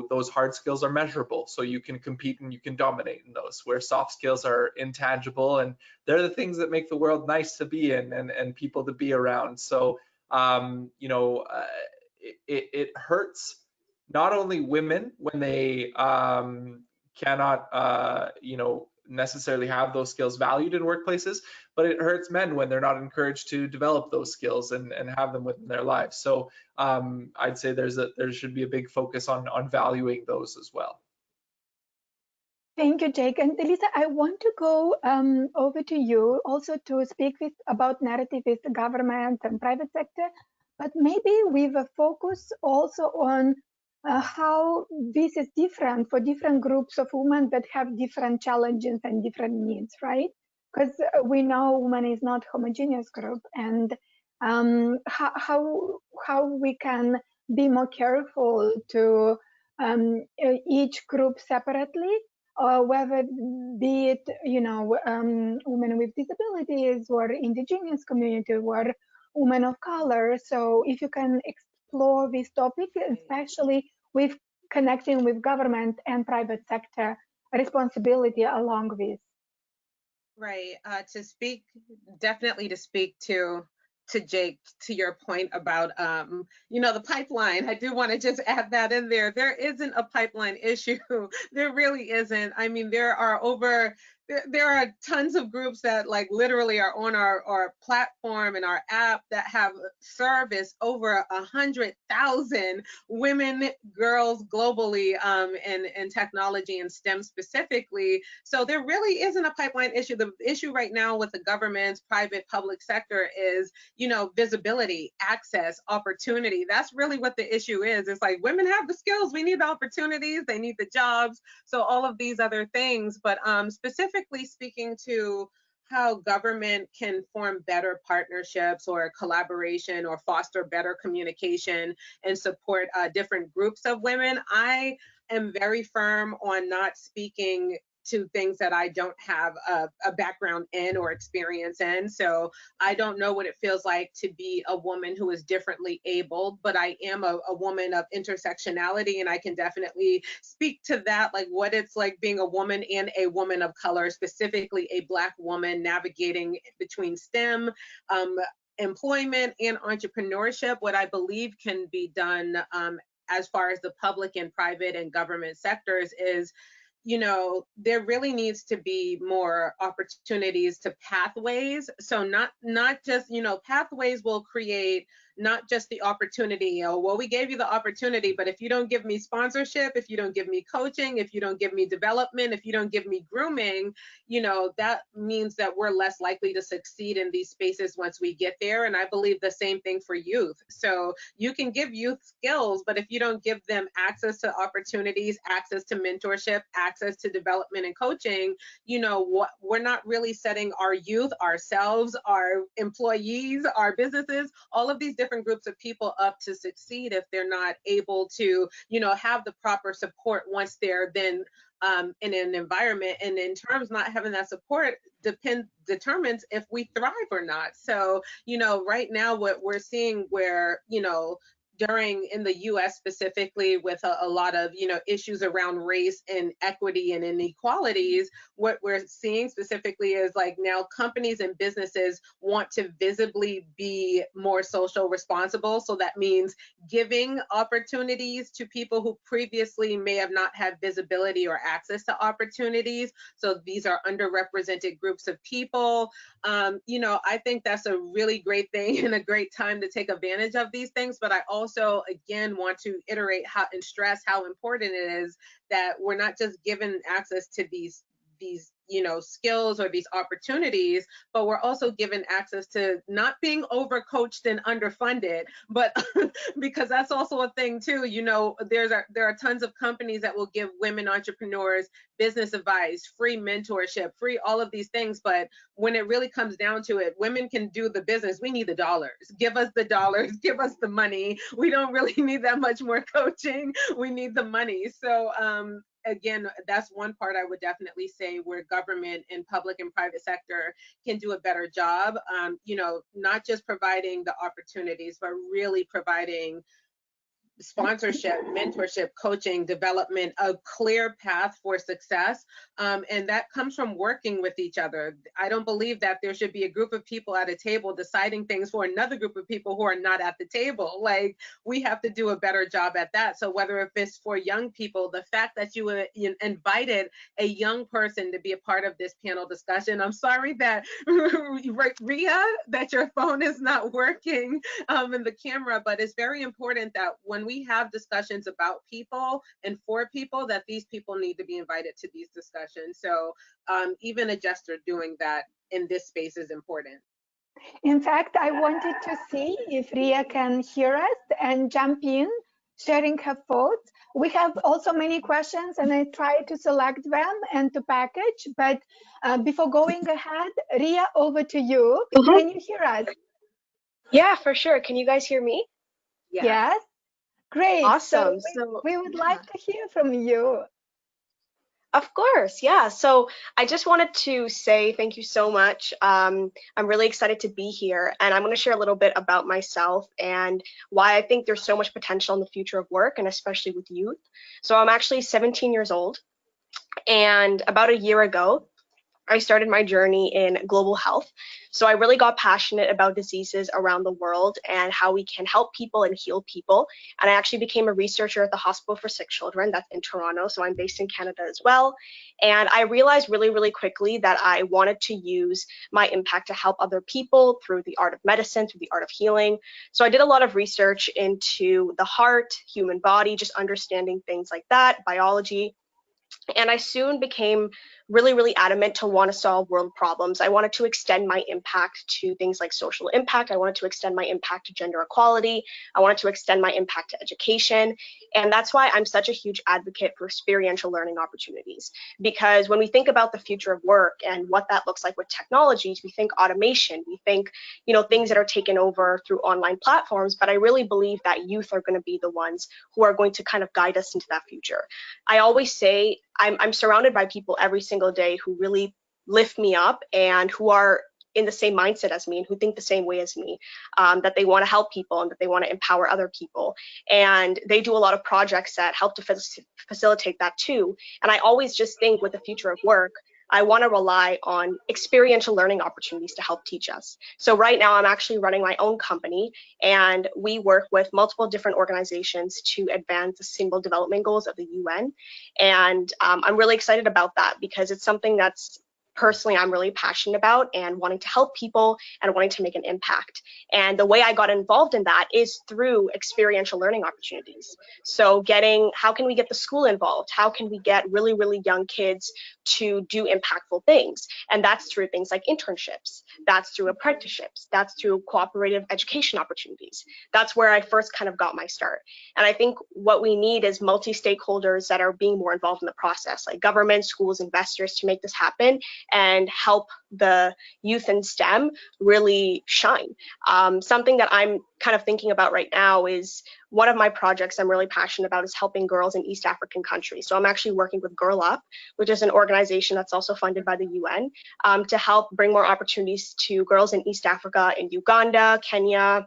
those hard skills are measurable, so you can compete and you can dominate in those, where soft skills are intangible, and they're the things that make the world nice to be in and people to be around. So it hurts not only women when they cannot necessarily have those skills valued in workplaces, but it hurts men when they're not encouraged to develop those skills and have them within their lives. So I'd say there should be a big focus on valuing those as well. Thank you, Jake. And TeLisa, I want to go over to you also to speak about narrative with the government and private sector, but maybe with a focus also on how this is different for different groups of women that have different challenges and different needs, right? Because we know women is not homogeneous group, and how we can be more careful to each group separately, whether be it women with disabilities or indigenous community or women of color. So if you can explore this topic, especially with connecting with government and private sector responsibility along with. Right. Definitely to speak to Jake, to your point about, the pipeline. I do want to just add that in there. There isn't a pipeline issue. There really isn't. I mean, there are tons of groups that like literally are on our platform and our app that have serviced over 100,000 women, girls globally, in technology and STEM specifically. So there really isn't a pipeline issue. The issue right now with the government's private public sector is, visibility, access, opportunity. That's really what the issue is. It's like women have the skills, we need the opportunities, they need the jobs. So all of these other things, but specifically speaking to how government can form better partnerships or collaboration or foster better communication and support different groups of women. I am very firm on not speaking to things that I don't have a background in or experience in. So I don't know what it feels like to be a woman who is differently abled, but I am a woman of intersectionality, and I can definitely speak to that, like what it's like being a woman and a woman of color, specifically a Black woman navigating between STEM, employment, and entrepreneurship. What I believe can be done as far as the public and private and government sectors is, there really needs to be more opportunities to pathways. So not just, pathways will create not just the opportunity, well, we gave you the opportunity, but if you don't give me sponsorship, if you don't give me coaching, if you don't give me development, if you don't give me grooming, that means that we're less likely to succeed in these spaces once we get there. And I believe the same thing for youth. So you can give youth skills, but if you don't give them access to opportunities, access to mentorship, access to development and coaching, we're not really setting our youth, ourselves, our employees, our businesses, all of these different groups of people up to succeed if they're not able to, have the proper support once they're then in an environment. And in terms not having that support determines if we thrive or not. So, right now what we're seeing where, in the US specifically with a lot of, issues around race and equity and inequalities, what we're seeing specifically is like now companies and businesses want to visibly be more social responsible. So that means giving opportunities to people who previously may have not had visibility or access to opportunities. So these are underrepresented groups of people. I think that's a really great thing and a great time to take advantage of these things. But I also, again, want to iterate and stress how important it is that we're not just given access to these skills or these opportunities, but we're also given access to not being overcoached and underfunded, but because that's also a thing too. There are tons of companies that will give women entrepreneurs business advice, free mentorship, free all of these things. But when it really comes down to it, women can do the business. We need the dollars. Give us the dollars, give us the money. We don't really need that much more coaching. We need the money. So, again, that's one part I would definitely say where government and public and private sector can do a better job, not just providing the opportunities, but really providing sponsorship, mentorship, coaching, development, a clear path for success. And that comes from working with each other. I don't believe that there should be a group of people at a table deciding things for another group of people who are not at the table. Like, we have to do a better job at that. So whether if it's for young people, the fact that you invited a young person to be a part of this panel discussion, I'm sorry that Riya, that your phone is not working in the camera, but it's very important that when we have discussions about people and for people, that these people need to be invited to these discussions. So even a gesture doing that in this space is important. In fact, I wanted to see if Riya can hear us and jump in, sharing her thoughts. We have also many questions and I try to select them and to package, but before going ahead, Riya, over to you. Can you hear us? Yeah, for sure. Can you guys hear me? Yes. Great. Awesome. So we would like to hear from you. Of course, yeah. So I just wanted to say thank you so much. I'm really excited to be here, and I'm going to share a little bit about myself and why I think there's so much potential in the future of work, and especially with youth. So I'm actually 17 years old, and about a year ago, I started my journey in global health. So I really got passionate about diseases around the world and how we can help people and heal people. And I actually became a researcher at the Hospital for Sick Children that's in Toronto. So I'm based in Canada as well. And I realized really, really quickly that I wanted to use my impact to help other people through the art of medicine, through the art of healing. So I did a lot of research into the heart, human body, just understanding things like that, biology. And I soon became really, really adamant to want to solve world problems. I wanted to extend my impact to things like social impact. I wanted to extend my impact to gender equality. I wanted to extend my impact to education. And that's why I'm such a huge advocate for experiential learning opportunities. Because when we think about the future of work and what that looks like with technologies, we think automation, we think, things that are taken over through online platforms. But I really believe that youth are going to be the ones who are going to kind of guide us into that future. I always say I'm surrounded by people every single day who really lift me up and who are in the same mindset as me and who think the same way as me, that they want to help people and that they want to empower other people. And they do a lot of projects that help to facilitate that too. And I always just think with the future of work, I want to rely on experiential learning opportunities to help teach us. So right now I'm actually running my own company, and we work with multiple different organizations to advance the Sustainable Development Goals of the UN. And I'm really excited about that because it's something that's personally I'm really passionate about and wanting to help people and wanting to make an impact. And the way I got involved in that is through experiential learning opportunities. So how can we get the school involved? How can we get really, really young kids to do impactful things? And that's through things like internships. That's through apprenticeships. That's through cooperative education opportunities. That's where I first kind of got my start. And I think what we need is multi-stakeholders that are being more involved in the process, like government, schools, investors, to make this happen and help the youth in STEM really shine. Something that I'm kind of thinking about right now is one of my projects I'm really passionate about is helping girls in East African countries. So I'm actually working with Girl Up, which is an organization that's also funded by the UN, to help bring more opportunities to girls in East Africa, in Uganda, Kenya,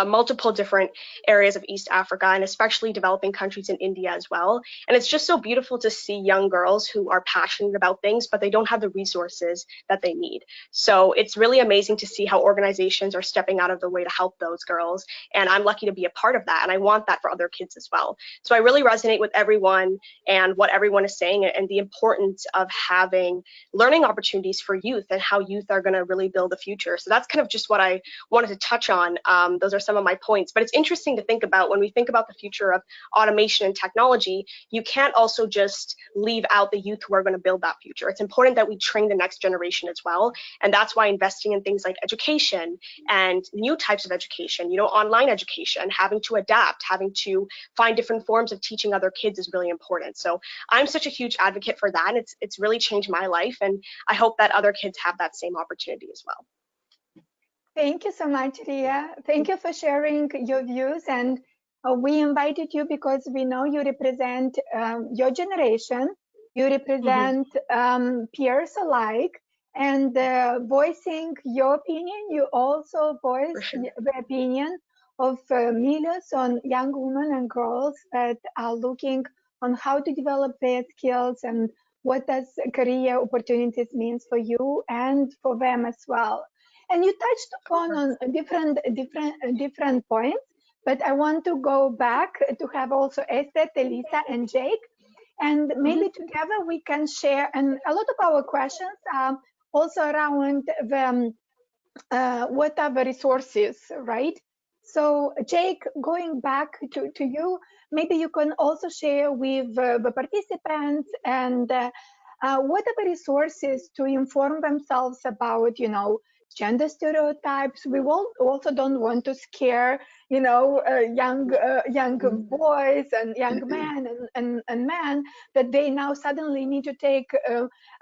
multiple different areas of East Africa, and especially developing countries in India as well. And it's just so beautiful to see young girls who are passionate about things, but they don't have the resources that they need. So it's really amazing to see how organizations are stepping out of the way to help those girls. And I'm lucky to be a part of that. And I want that for other kids as well. So I really resonate with everyone and what everyone is saying and the importance of having learning opportunities for youth and how youth are going to really build the future. So that's kind of just what I wanted to touch on. Those are some of my points, but it's interesting to think about when we think about the future of automation and technology, you can't also just leave out the youth who are going to build that future. It's important that we train the next generation as well. And that's why investing in things like education and new types of education, online education, having to adapt, having to find different forms of teaching other kids is really important. So I'm such a huge advocate for that. And it's really changed my life. And I hope that other kids have that same opportunity as well. Thank you so much, Riya. Thank you for sharing your views. And we invited you because we know you represent your generation, you represent peers alike, and voicing your opinion, you also voice the opinion of millions of young women and girls that are looking on how to develop their skills and what does career opportunities means for you and for them as well. And you touched upon on different points, but I want to go back to have also Ester, TeLisa, and Jake, and maybe together we can share. And a lot of our questions are also around the what are the resources, right? So Jake, going back to you, maybe you can also share with the participants and what are the resources to inform themselves about, gender stereotypes. We also don't want to scare, young boys and young men and men that they now suddenly need to take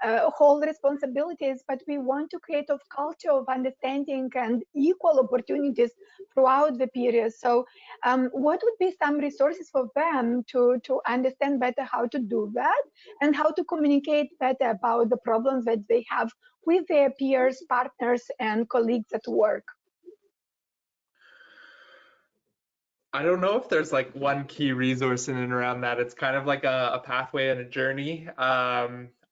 whole responsibilities. But we want to create a culture of understanding and equal opportunities throughout the period. So, what would be some resources for them to understand better how to do that and how to communicate better about the problems that they have with their peers, partners, and colleagues at work? I don't know if there's like one key resource in and around that. It's kind of like a pathway and a journey.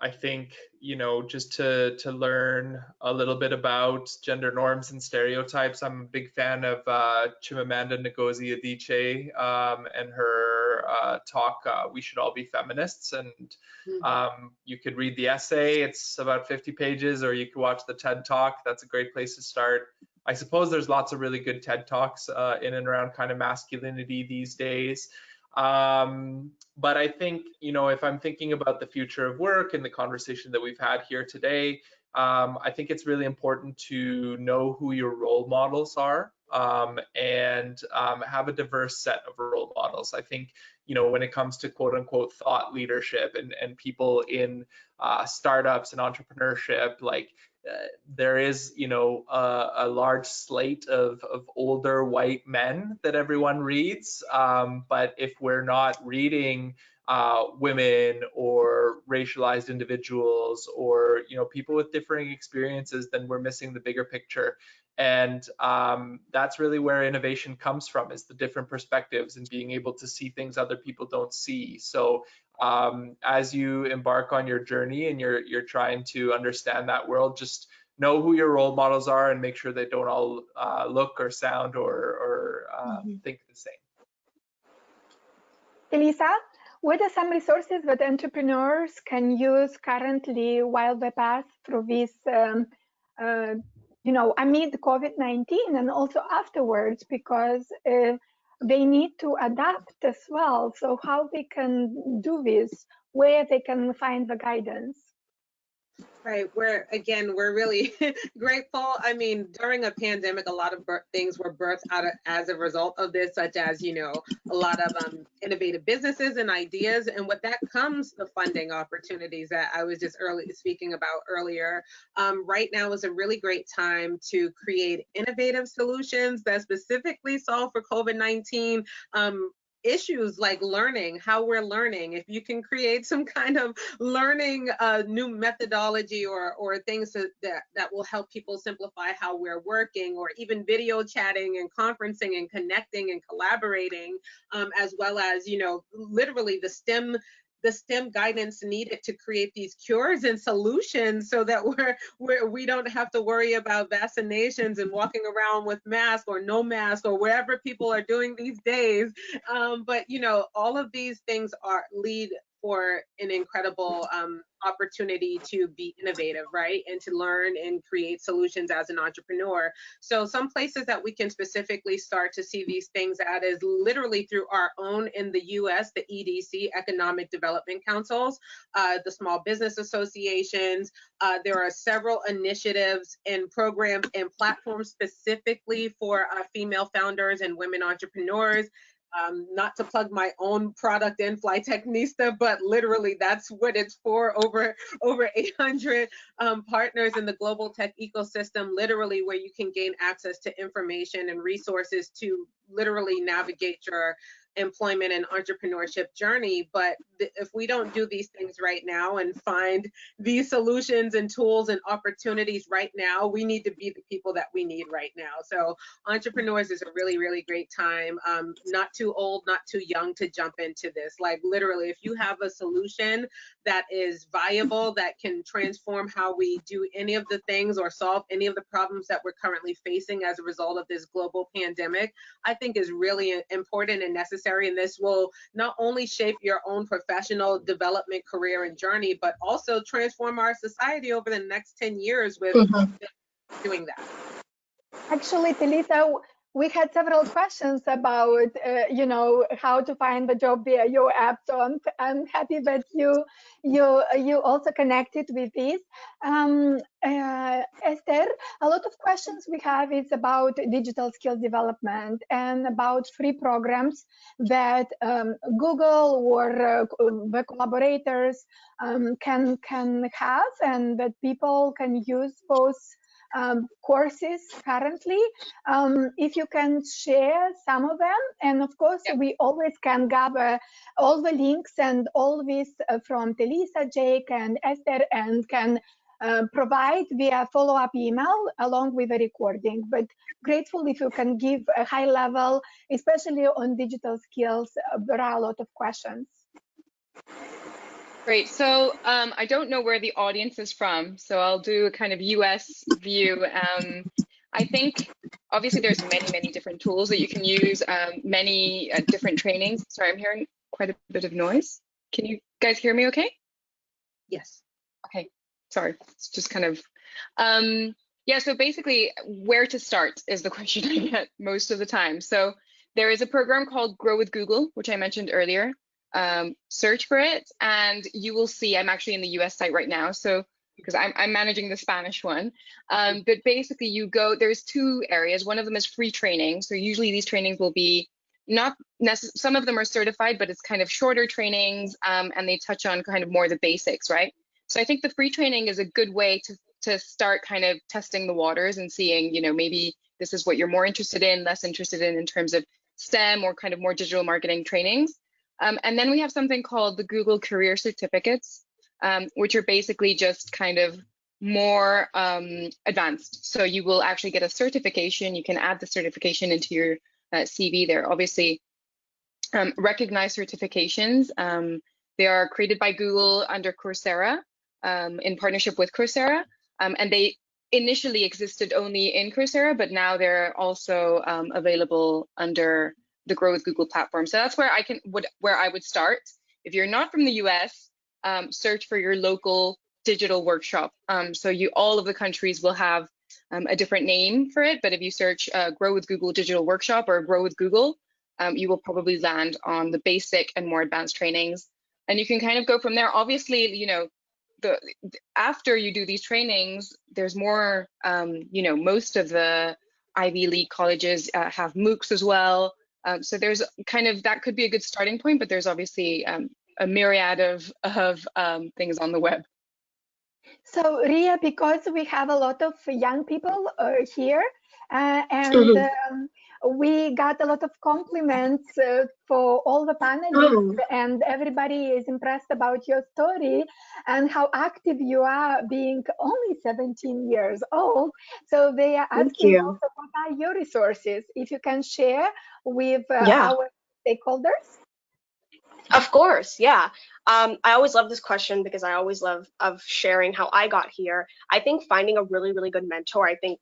I think, you know, just to learn a little bit about gender norms and stereotypes. I'm a big fan of Chimamanda Ngozi Adichie and her talk, We Should All Be Feminists. And you could read the essay, it's about 50 pages, or you could watch the TED Talk. That's a great place to start. I suppose there's lots of really good TED Talks in and around kind of masculinity these days. But I think, you know, if I'm thinking about the future of work and the conversation that we've had here today, I think it's really important to know who your role models are and have a diverse set of role models. I think, you know, when it comes to quote unquote thought leadership and people in startups and entrepreneurship, like there is, you know, a large slate of older white men that everyone reads. But if we're not reading women or racialized individuals or, you know, people with differing experiences, then we're missing the bigger picture. And that's really where innovation comes from, is the different perspectives and being able to see things other people don't see. So as you embark on your journey and you're trying to understand that world, just know who your role models are and make sure they don't all look or sound or think the same. TeLisa, what are some resources that entrepreneurs can use currently while they pass through this, you know, amid COVID-19 and also afterwards, because they need to adapt as well. So how they can do this, where they can find the guidance? Right. We're really grateful. I mean, during a pandemic, a lot of things were birthed out of, as a result of this, such as, you know, a lot of innovative businesses and ideas. And with that comes the funding opportunities that I was just speaking about earlier. Right now is a really great time to create innovative solutions that specifically solve for COVID-19. Issues like learning, how we're learning. If you can create some kind of learning new methodology or things that will help people simplify how we're working, or even video chatting and conferencing and connecting and collaborating, as well as, you know, literally the STEM guidance needed to create these cures and solutions so that we don't have to worry about vaccinations and walking around with mask or no mask or wherever people are doing these days. But, you know, all of these things lead for an incredible opportunity to be innovative, right? And to learn and create solutions as an entrepreneur. So some places that we can specifically start to see these things at is literally through our own, in the US, the EDC, Economic Development Councils, the small business associations. There are several initiatives and programs and platforms specifically for female founders and women entrepreneurs. Not to plug my own product in FlyTechnista, but literally that's what it's for. Over 800 partners in the global tech ecosystem, literally where you can gain access to information and resources to literally navigate your employment and entrepreneurship journey. But if we don't do these things right now and find these solutions and tools and opportunities right now, we need to be the people that we need right now. So entrepreneurs is a really, really great time. Not too old, not too young to jump into this. Like literally, if you have a solution that is viable, that can transform how we do any of the things or solve any of the problems that we're currently facing as a result of this global pandemic, I think is really important and necessary. And this will not only shape your own professional development, career, and journey, but also transform our society over the next 10 years with doing that. Actually, TeLisa, we had several questions about, you know, how to find the job via your app. So I'm happy that you also connected with this. Esther, a lot of questions we have is about digital skill development and about free programs that Google or the collaborators can have, and that people can use those courses currently. If you can share some of them, and of course we always can gather all the links and all this from TeLisa, Jake, and Esther, and can provide via follow-up email along with the recording. But grateful if you can give a high level, especially on digital skills. There are a lot of questions. Great. So I don't know where the audience is from, so I'll do a kind of US view. I think obviously there's many different tools that you can use, many different trainings. Sorry, I'm hearing quite a bit of noise. Can you guys hear me okay? Yes. Okay, sorry, it's just kind of, yeah, so basically where to start is the question I get most of the time. So there is a program called Grow with Google, which I mentioned earlier. Search for it and you will see, I'm actually in the US site right now, so because I'm managing the Spanish one. But basically you go, there's two areas. One of them is free training. So usually these trainings will be not necessarily, some of them are certified, but it's kind of shorter trainings and they touch on kind of more the basics, right? So I think the free training is a good way to start kind of testing the waters and seeing, you know, maybe this is what you're more interested in, less interested in terms of STEM or kind of more digital marketing trainings. And then we have something called the Google Career Certificates, which are basically just kind of more advanced. So you will actually get a certification. You can add the certification into your CV there. Obviously, recognized certifications. They are created by Google under Coursera in partnership with Coursera. And they initially existed only in Coursera, but now they're also available under the Grow with Google platform. So that's where I would start. If you're not from the US, search for your local digital workshop. So all of the countries will have a different name for it, but if you search Grow with Google Digital Workshop or Grow with Google, you will probably land on the basic and more advanced trainings. And you can kind of go from there. Obviously, you know, after you do these trainings, there's more, you know, most of the Ivy League colleges have MOOCs as well. So there's kind of, that could be a good starting point, but there's obviously a myriad of things on the web. So Riya, because we have a lot of young people here, and we got a lot of compliments for all the panelists, and everybody is impressed about your story and how active you are, being only 17 years old. So they are asking also, what are your resources? If you can share with our stakeholders. Of course, yeah. I always love this question because I always love sharing how I got here. I think finding a really good mentor, I think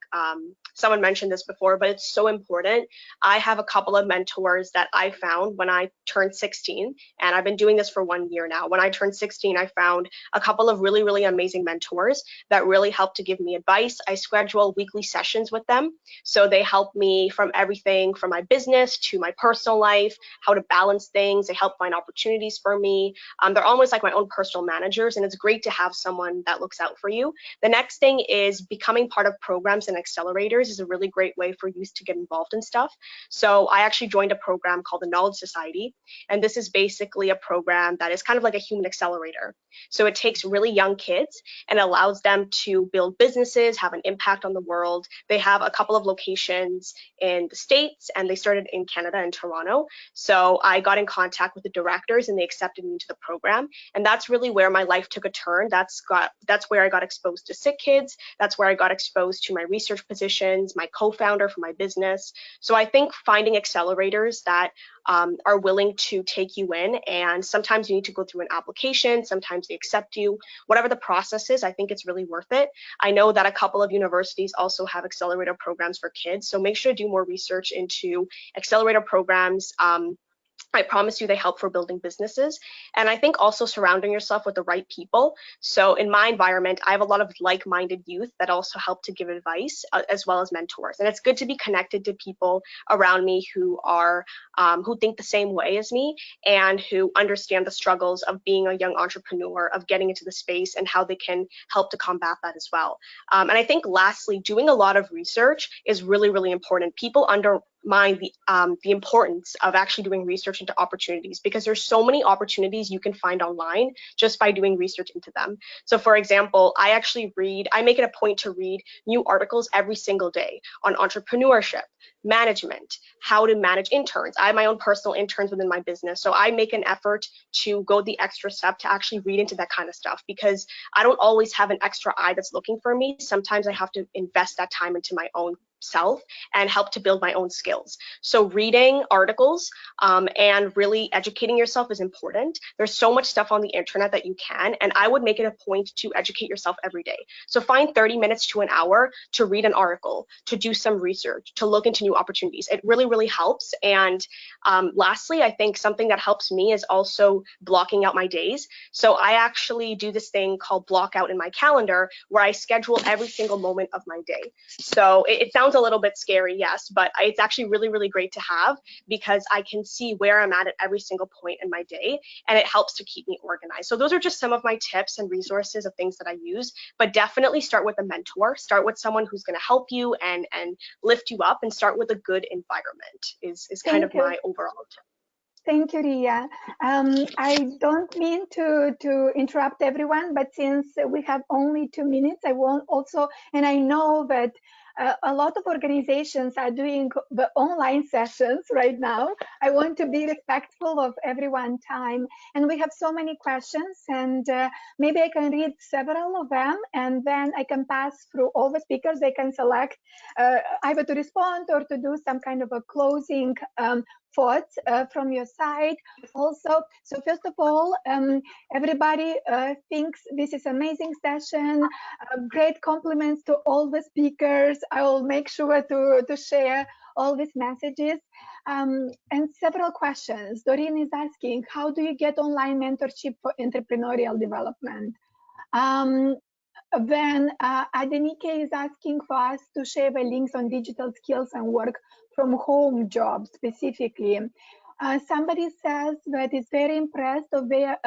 someone mentioned this before, but it's so important. I have a couple of mentors that I found when I turned 16, and I've been doing this for 1 year now. When I turned 16, I found a couple of really amazing mentors that really helped to give me advice. I schedule weekly sessions with them. So they help me from everything from my business to my personal life, how to balance things. They help find opportunities for me. They're almost like my own personal managers, and it's great to have someone that looks out for you. The next thing is becoming part of programs and accelerators is a really great way for youth to get involved in stuff. So I actually joined a program called the Knowledge Society, and this is basically a program that is kind of like a human accelerator. So it takes really young kids and allows them to build businesses, have an impact on the world. They have a couple of locations in the States, and they started in Canada and Toronto. So I got in contact with the directors and they accepted me into the program. And that's really where my life took a turn. That's where I got exposed to sick kids. That's where I got exposed to my research positions, my co-founder for my business. So I think finding accelerators that are willing to take you in, and sometimes you need to go through an application, sometimes they accept you, whatever the process is, I think it's really worth it. I know that a couple of universities also have accelerator programs for kids, so make sure to do more research into accelerator programs. I promise you they help for building businesses. And I think also surrounding yourself with the right people. So in my environment, I have a lot of like-minded youth that also help to give advice as well as mentors. And it's good to be connected to people around me who are who think the same way as me and who understand the struggles of being a young entrepreneur, of getting into the space, and how they can help to combat that as well. And I think lastly, doing a lot of research is really important. People undermine the importance of actually doing research into opportunities, because there's so many opportunities you can find online just by doing research into them. So for example, I make it a point to read new articles every single day on entrepreneurship, management, how to manage interns. I have my own personal interns within my business, so I make an effort to go the extra step to actually read into that kind of stuff, because I don't always have an extra eye that's looking for me. Sometimes I have to invest that time into my own self and help to build my own skills. So reading articles and really educating yourself is important. There's so much stuff on the internet that you can, and I would make it a point to educate yourself every day. So find 30 minutes to an hour to read an article, to do some research, to look into new opportunities. It really, really helps. And lastly, I think something that helps me is also blocking out my days. So I actually do this thing called block out in my calendar, where I schedule every single moment of my day. So it sounds a little bit scary, yes, but it's actually really, really great to have, because I can see where I'm at every single point in my day, and it helps to keep me organized. So those are just some of my tips and resources of things that I use, but definitely start with a mentor, start with someone who's going to help you and lift you up, and start with a good environment is kind of my overall tip. Thank you, Riya. I don't mean to interrupt everyone, but since we have only 2 minutes, I won't also, and I know that a lot of organizations are doing the online sessions right now. I want to be respectful of everyone's time, and we have so many questions, and maybe I can read several of them, and then I can pass through all the speakers. They can select either to respond or to do some kind of a closing thoughts from your side also. So first of all, everybody thinks this is amazing session. Great compliments to all the speakers. I will make sure to share all these messages. And several questions. Doreen is asking, how do you get online mentorship for entrepreneurial development? Then Adenike is asking for us to share the links on digital skills and work from home jobs specifically. Somebody says that is very impressed of the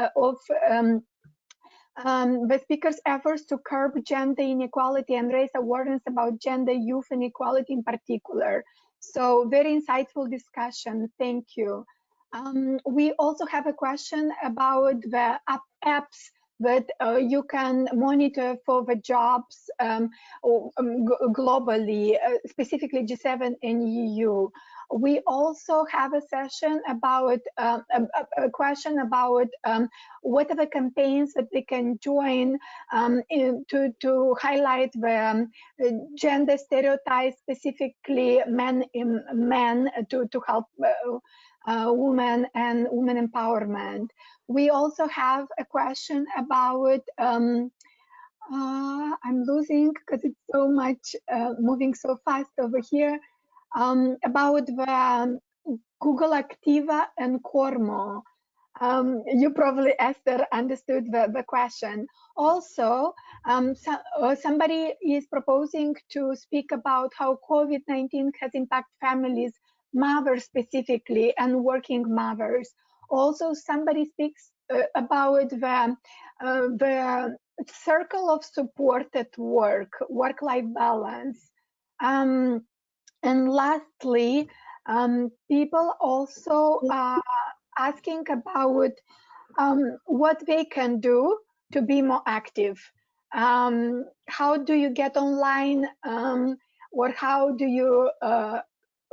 speaker's efforts to curb gender inequality and raise awareness about gender, youth, and equality in particular. So very insightful discussion. Thank you. We also have a question about the apps that you can monitor for the jobs globally, specifically G7 and EU. We also have a session about a question about what are the campaigns that they can join to highlight the gender stereotypes, specifically men to help women and women empowerment. We also have a question about I'm losing because it's so much moving so fast over here, about the Google Activa and Cormo. You probably, Esther, understood the question. Also, somebody is proposing to speak about how COVID-19 has impacted families, mothers specifically, and working mothers. Also, somebody speaks about the circle of support at work, work-life balance. And lastly, people also asking about what they can do to be more active. How do you get online, or how do you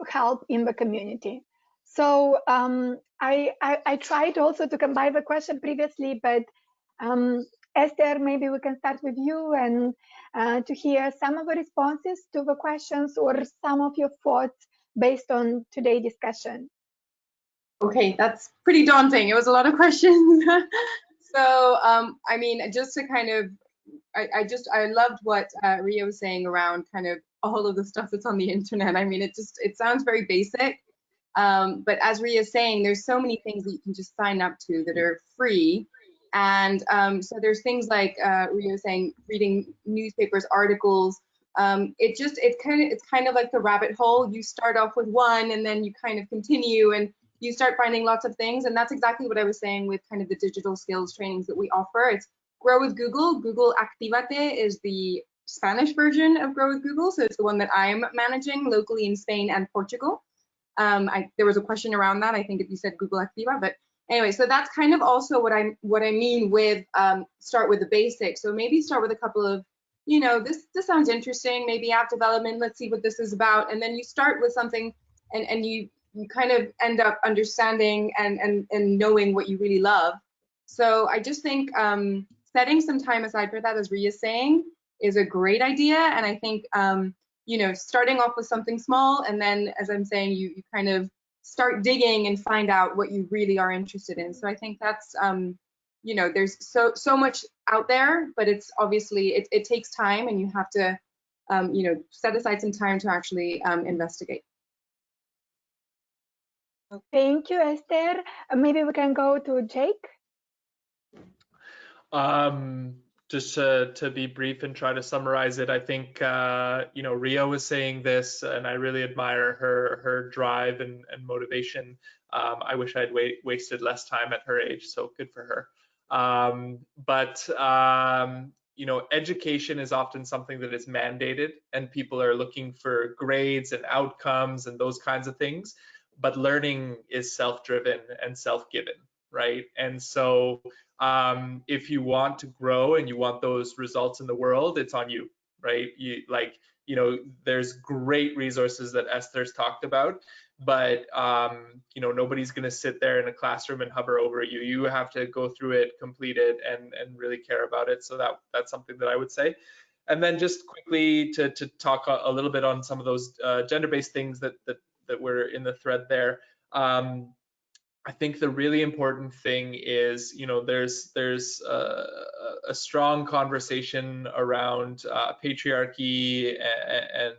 help in the community? So I tried also to combine the question previously, but Esther, maybe we can start with you and to hear some of the responses to the questions or some of your thoughts based on today's discussion. Okay, that's pretty daunting. It was a lot of questions. So, I mean, just to kind of, I loved what Riya was saying around kind of all of the stuff that's on the internet. I mean, it sounds very basic, but as Riya is saying, there's so many things that you can just sign up to that are free. And so there's things like Riya was saying, reading newspapers, articles. It's kind of like the rabbit hole. You start off with one, and then you kind of continue, and you start finding lots of things. And that's exactly what I was saying with kind of the digital skills trainings that we offer. It's Grow with Google. Google Activate is the Spanish version of Grow with Google. So it's the one that I'm managing locally in Spain and Portugal. There was a question around that. I think if you said Google Activa, but anyway, so that's kind of also what I mean with start with the basics. So maybe start with a couple of, you know, this sounds interesting, maybe app development, let's see what this is about. And then you start with something and you kind of end up understanding and knowing what you really love. So I just think setting some time aside for that, as Riya's saying, is a great idea. And I think, you know, starting off with something small, and then, as I'm saying, you kind of start digging and find out what you really are interested in. So I think that's, you know, there's so much out there, but it's obviously, it takes time, and you have to, you know, set aside some time to actually investigate. Thank you, Esther. Maybe we can go to Jake. Just to be brief and try to summarize it, I think you know, Riya was saying this, and I really admire her drive and motivation. I wish I'd wasted less time at her age, so good for her. But you know, education is often something that is mandated, and people are looking for grades and outcomes and those kinds of things. But learning is self-driven and self-given, right? And so if you want to grow and you want those results in the world, it's on you, right? You know, there's great resources that Esther's talked about, but you know, nobody's going to sit there in a classroom and hover over you. You have to go through it, complete it, and really care about it. So that's something that I would say. And then just quickly to talk a little bit on some of those gender-based things that were in the thread there. I think the really important thing is, you know, there's a strong conversation around patriarchy and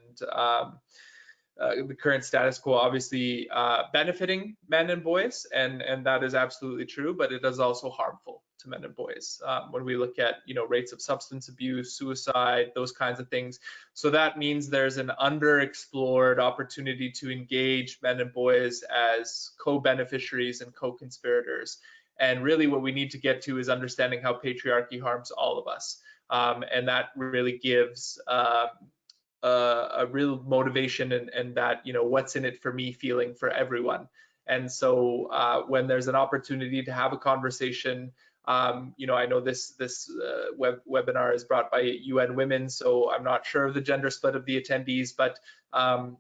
the current status quo obviously benefiting men and boys, and that is absolutely true, but it is also harmful to men and boys when we look at, you know, rates of substance abuse, suicide, those kinds of things. So that means there's an underexplored opportunity to engage men and boys as co-beneficiaries and co-conspirators. And really what we need to get to is understanding how patriarchy harms all of us. And that really gives a real motivation and that, you know, what's in it for me feeling for everyone. And so when there's an opportunity to have a conversation, you know, I know this webinar is brought by UN Women, so I'm not sure of the gender split of the attendees, but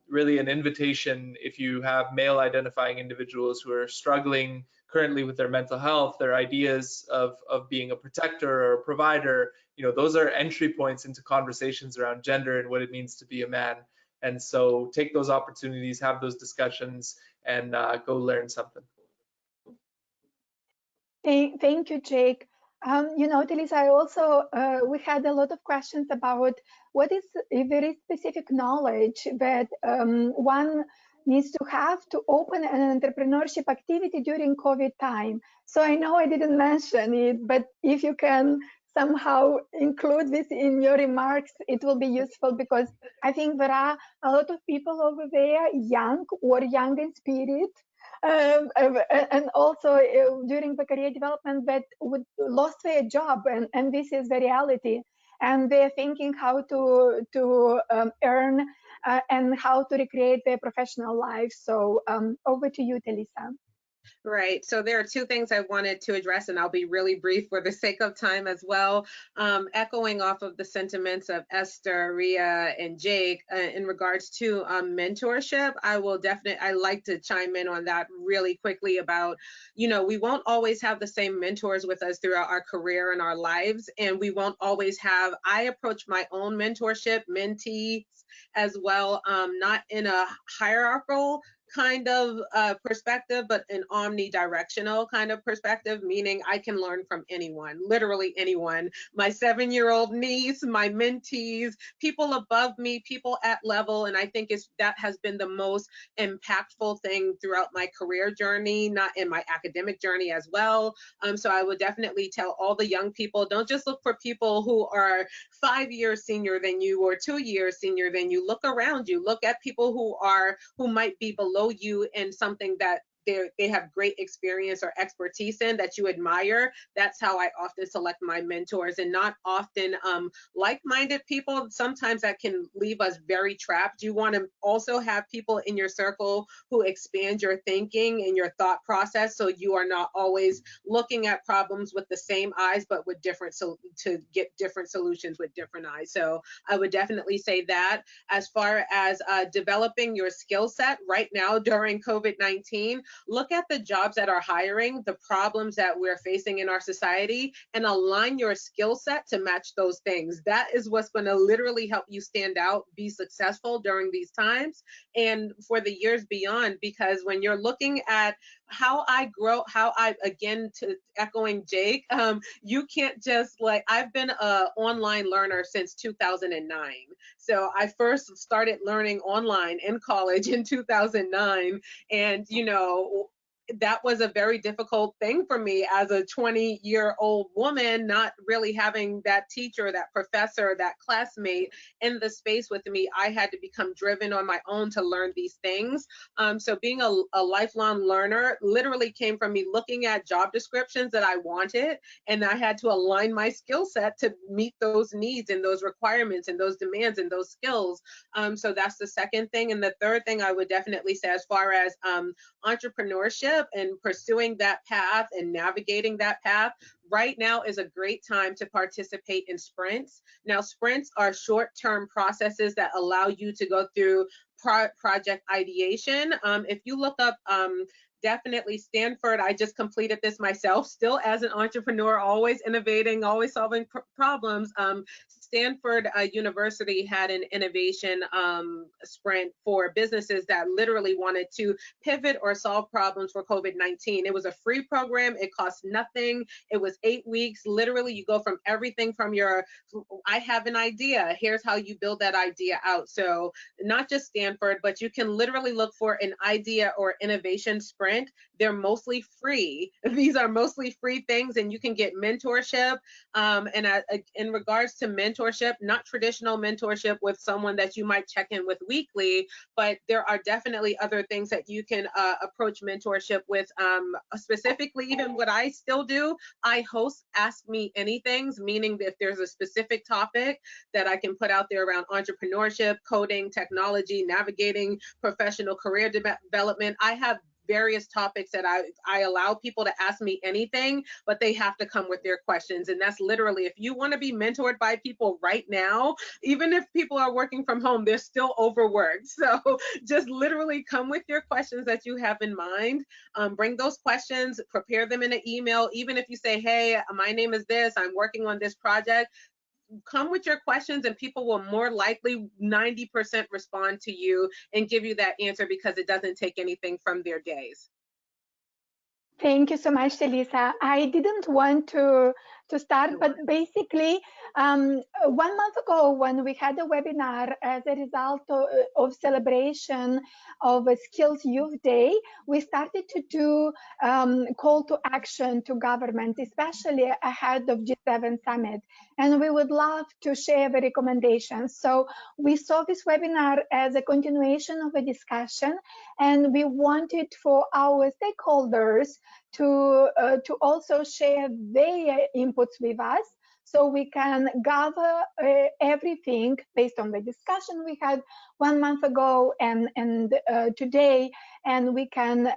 really an invitation, if you have male identifying individuals who are struggling currently with their mental health, their ideas of being a protector or a provider, you know, those are entry points into conversations around gender and what it means to be a man. And so take those opportunities, have those discussions, and go learn something. Thank you, Jake. You know, TeLisa, I also, we had a lot of questions about what is a very specific knowledge that one needs to have to open an entrepreneurship activity during COVID time. So I know I didn't mention it, but if you can somehow include this in your remarks, it will be useful, because I think there are a lot of people over there, young or young in spirit, and also during the career development, that would lost their job, and this is the reality, and they're thinking how to earn and how to recreate their professional life. So over to you, TeLisa. Right. So there are two things I wanted to address, and I'll be really brief for the sake of time as well. Echoing off of the sentiments of Esther, Riya, and Jake in regards to mentorship, I like to chime in on that really quickly about, you know, we won't always have the same mentors with us throughout our career and our lives, and we won't always have, I approach my own mentorship, mentees as well, not in a hierarchical kind of perspective, but an omnidirectional kind of perspective, meaning I can learn from anyone, literally anyone. My 7-year-old niece, my mentees, people above me, people at level, and I think that has been the most impactful thing throughout my career journey, not in my academic journey as well. So I would definitely tell all the young people, don't just look for people who are 5 years senior than you or 2 years senior than you. Look around you, look at people who might be below you in something that they have great experience or expertise in that you admire. That's how I often select my mentors, and not often like-minded people. Sometimes that can leave us very trapped. You want to also have people in your circle who expand your thinking and your thought process, so you are not always looking at problems with the same eyes, but with different, so to get different solutions with different eyes. So I would definitely say that. As far as developing your skill set right now during COVID-19, look at the jobs that are hiring, the problems that we're facing in our society, and align your skill set to match those things. That is what's going to literally help you stand out, be successful during these times and for the years beyond. Because when you're looking at how I grow, again, to echoing Jake, you can't just like, I've been an online learner since 2009. So I first started learning online in college in 2009. And, you know, that was a very difficult thing for me as a 20-year-old woman, not really having that teacher, that professor, that classmate in the space with me. I had to become driven on my own to learn these things. So being a lifelong learner literally came from me looking at job descriptions that I wanted, and I had to align my skill set to meet those needs and those requirements and those demands and those skills. So that's the second thing. And the third thing I would definitely say, as far as entrepreneurship and pursuing that path and navigating that path, right now is a great time to participate in sprints. Now, sprints are short-term processes that allow you to go through project ideation. If you look up definitely Stanford, I just completed this myself, still as an entrepreneur, always innovating, always solving problems. Stanford University had an innovation sprint for businesses that literally wanted to pivot or solve problems for COVID-19. It was a free program. It cost nothing. It was 8 weeks. Literally, you go from everything from your, I have an idea, here's how you build that idea out. So not just Stanford, but you can literally look for an idea or innovation sprint. They're mostly free. These are mostly free things, and you can get mentorship. In regards to mentorship, not traditional mentorship with someone that you might check in with weekly, but there are definitely other things that you can approach mentorship with. Specifically, even what I still do, I host Ask Me Anythings, meaning that if there's a specific topic that I can put out there around entrepreneurship, coding, technology, navigating professional career development, I have various topics that I allow people to ask me anything, but they have to come with their questions. And that's literally, if you want to be mentored by people right now, even if people are working from home, they're still overworked. So just literally come with your questions that you have in mind. Bring those questions, prepare them in an email. Even if you say, hey, my name is this, I'm working on this project, come with your questions, and people will more likely 90% respond to you and give you that answer, because it doesn't take anything from their days. Thank you so much, TeLisa. I didn't want to start, but basically, 1 month ago, when we had a webinar as a result of celebration of Skills Youth Day, we started to do call to action to government, especially ahead of G7 summit. And we would love to share the recommendations. So we saw this webinar as a continuation of a discussion, and we wanted for our stakeholders to also share their inputs with us, so we can gather everything based on the discussion we had 1 month ago and today, and we can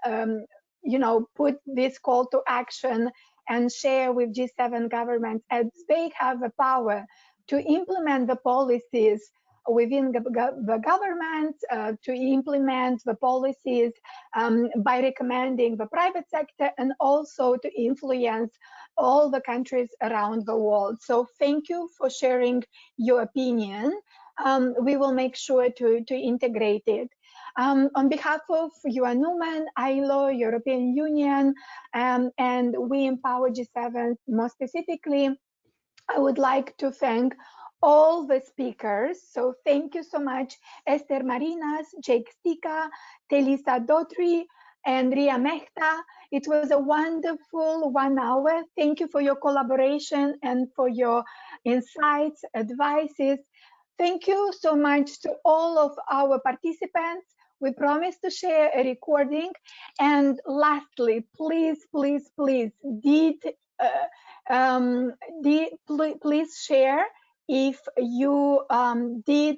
put this call to action and share with G7 governments, as they have the power to implement the policies within the government, to implement the policies by recommending the private sector, and also to influence all the countries around the world. So thank you for sharing your opinion. We will make sure to integrate it. On behalf of UN Women, ILO, European Union, and We Empower G7 more specifically, I would like to thank all the speakers. So thank you so much, Ester Marinas, Jake Stika, TeLisa Daughtry, and Riya Mehta. It was a wonderful 1 hour. Thank you for your collaboration and for your insights, advices. Thank you so much to all of our participants. We promise to share a recording. And lastly, please, please, please, please share if you did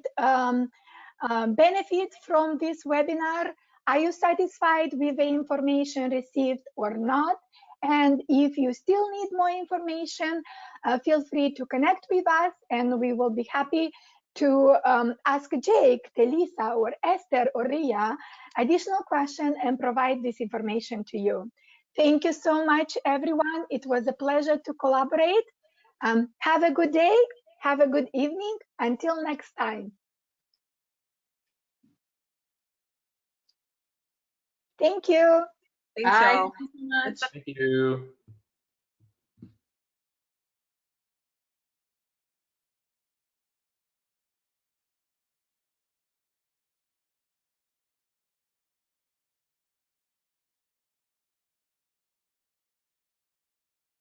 benefit from this webinar. Are you satisfied with the information received or not? And if you still need more information, feel free to connect with us, and we will be happy to ask Jake, TeLisa, or Esther, or Riya additional questions and provide this information to you. Thank you so much, everyone. It was a pleasure to collaborate. Have a good day. Have a good evening. Until next time. Thank you. Thanks, Bye. y'all. Thank you so much. Thank you.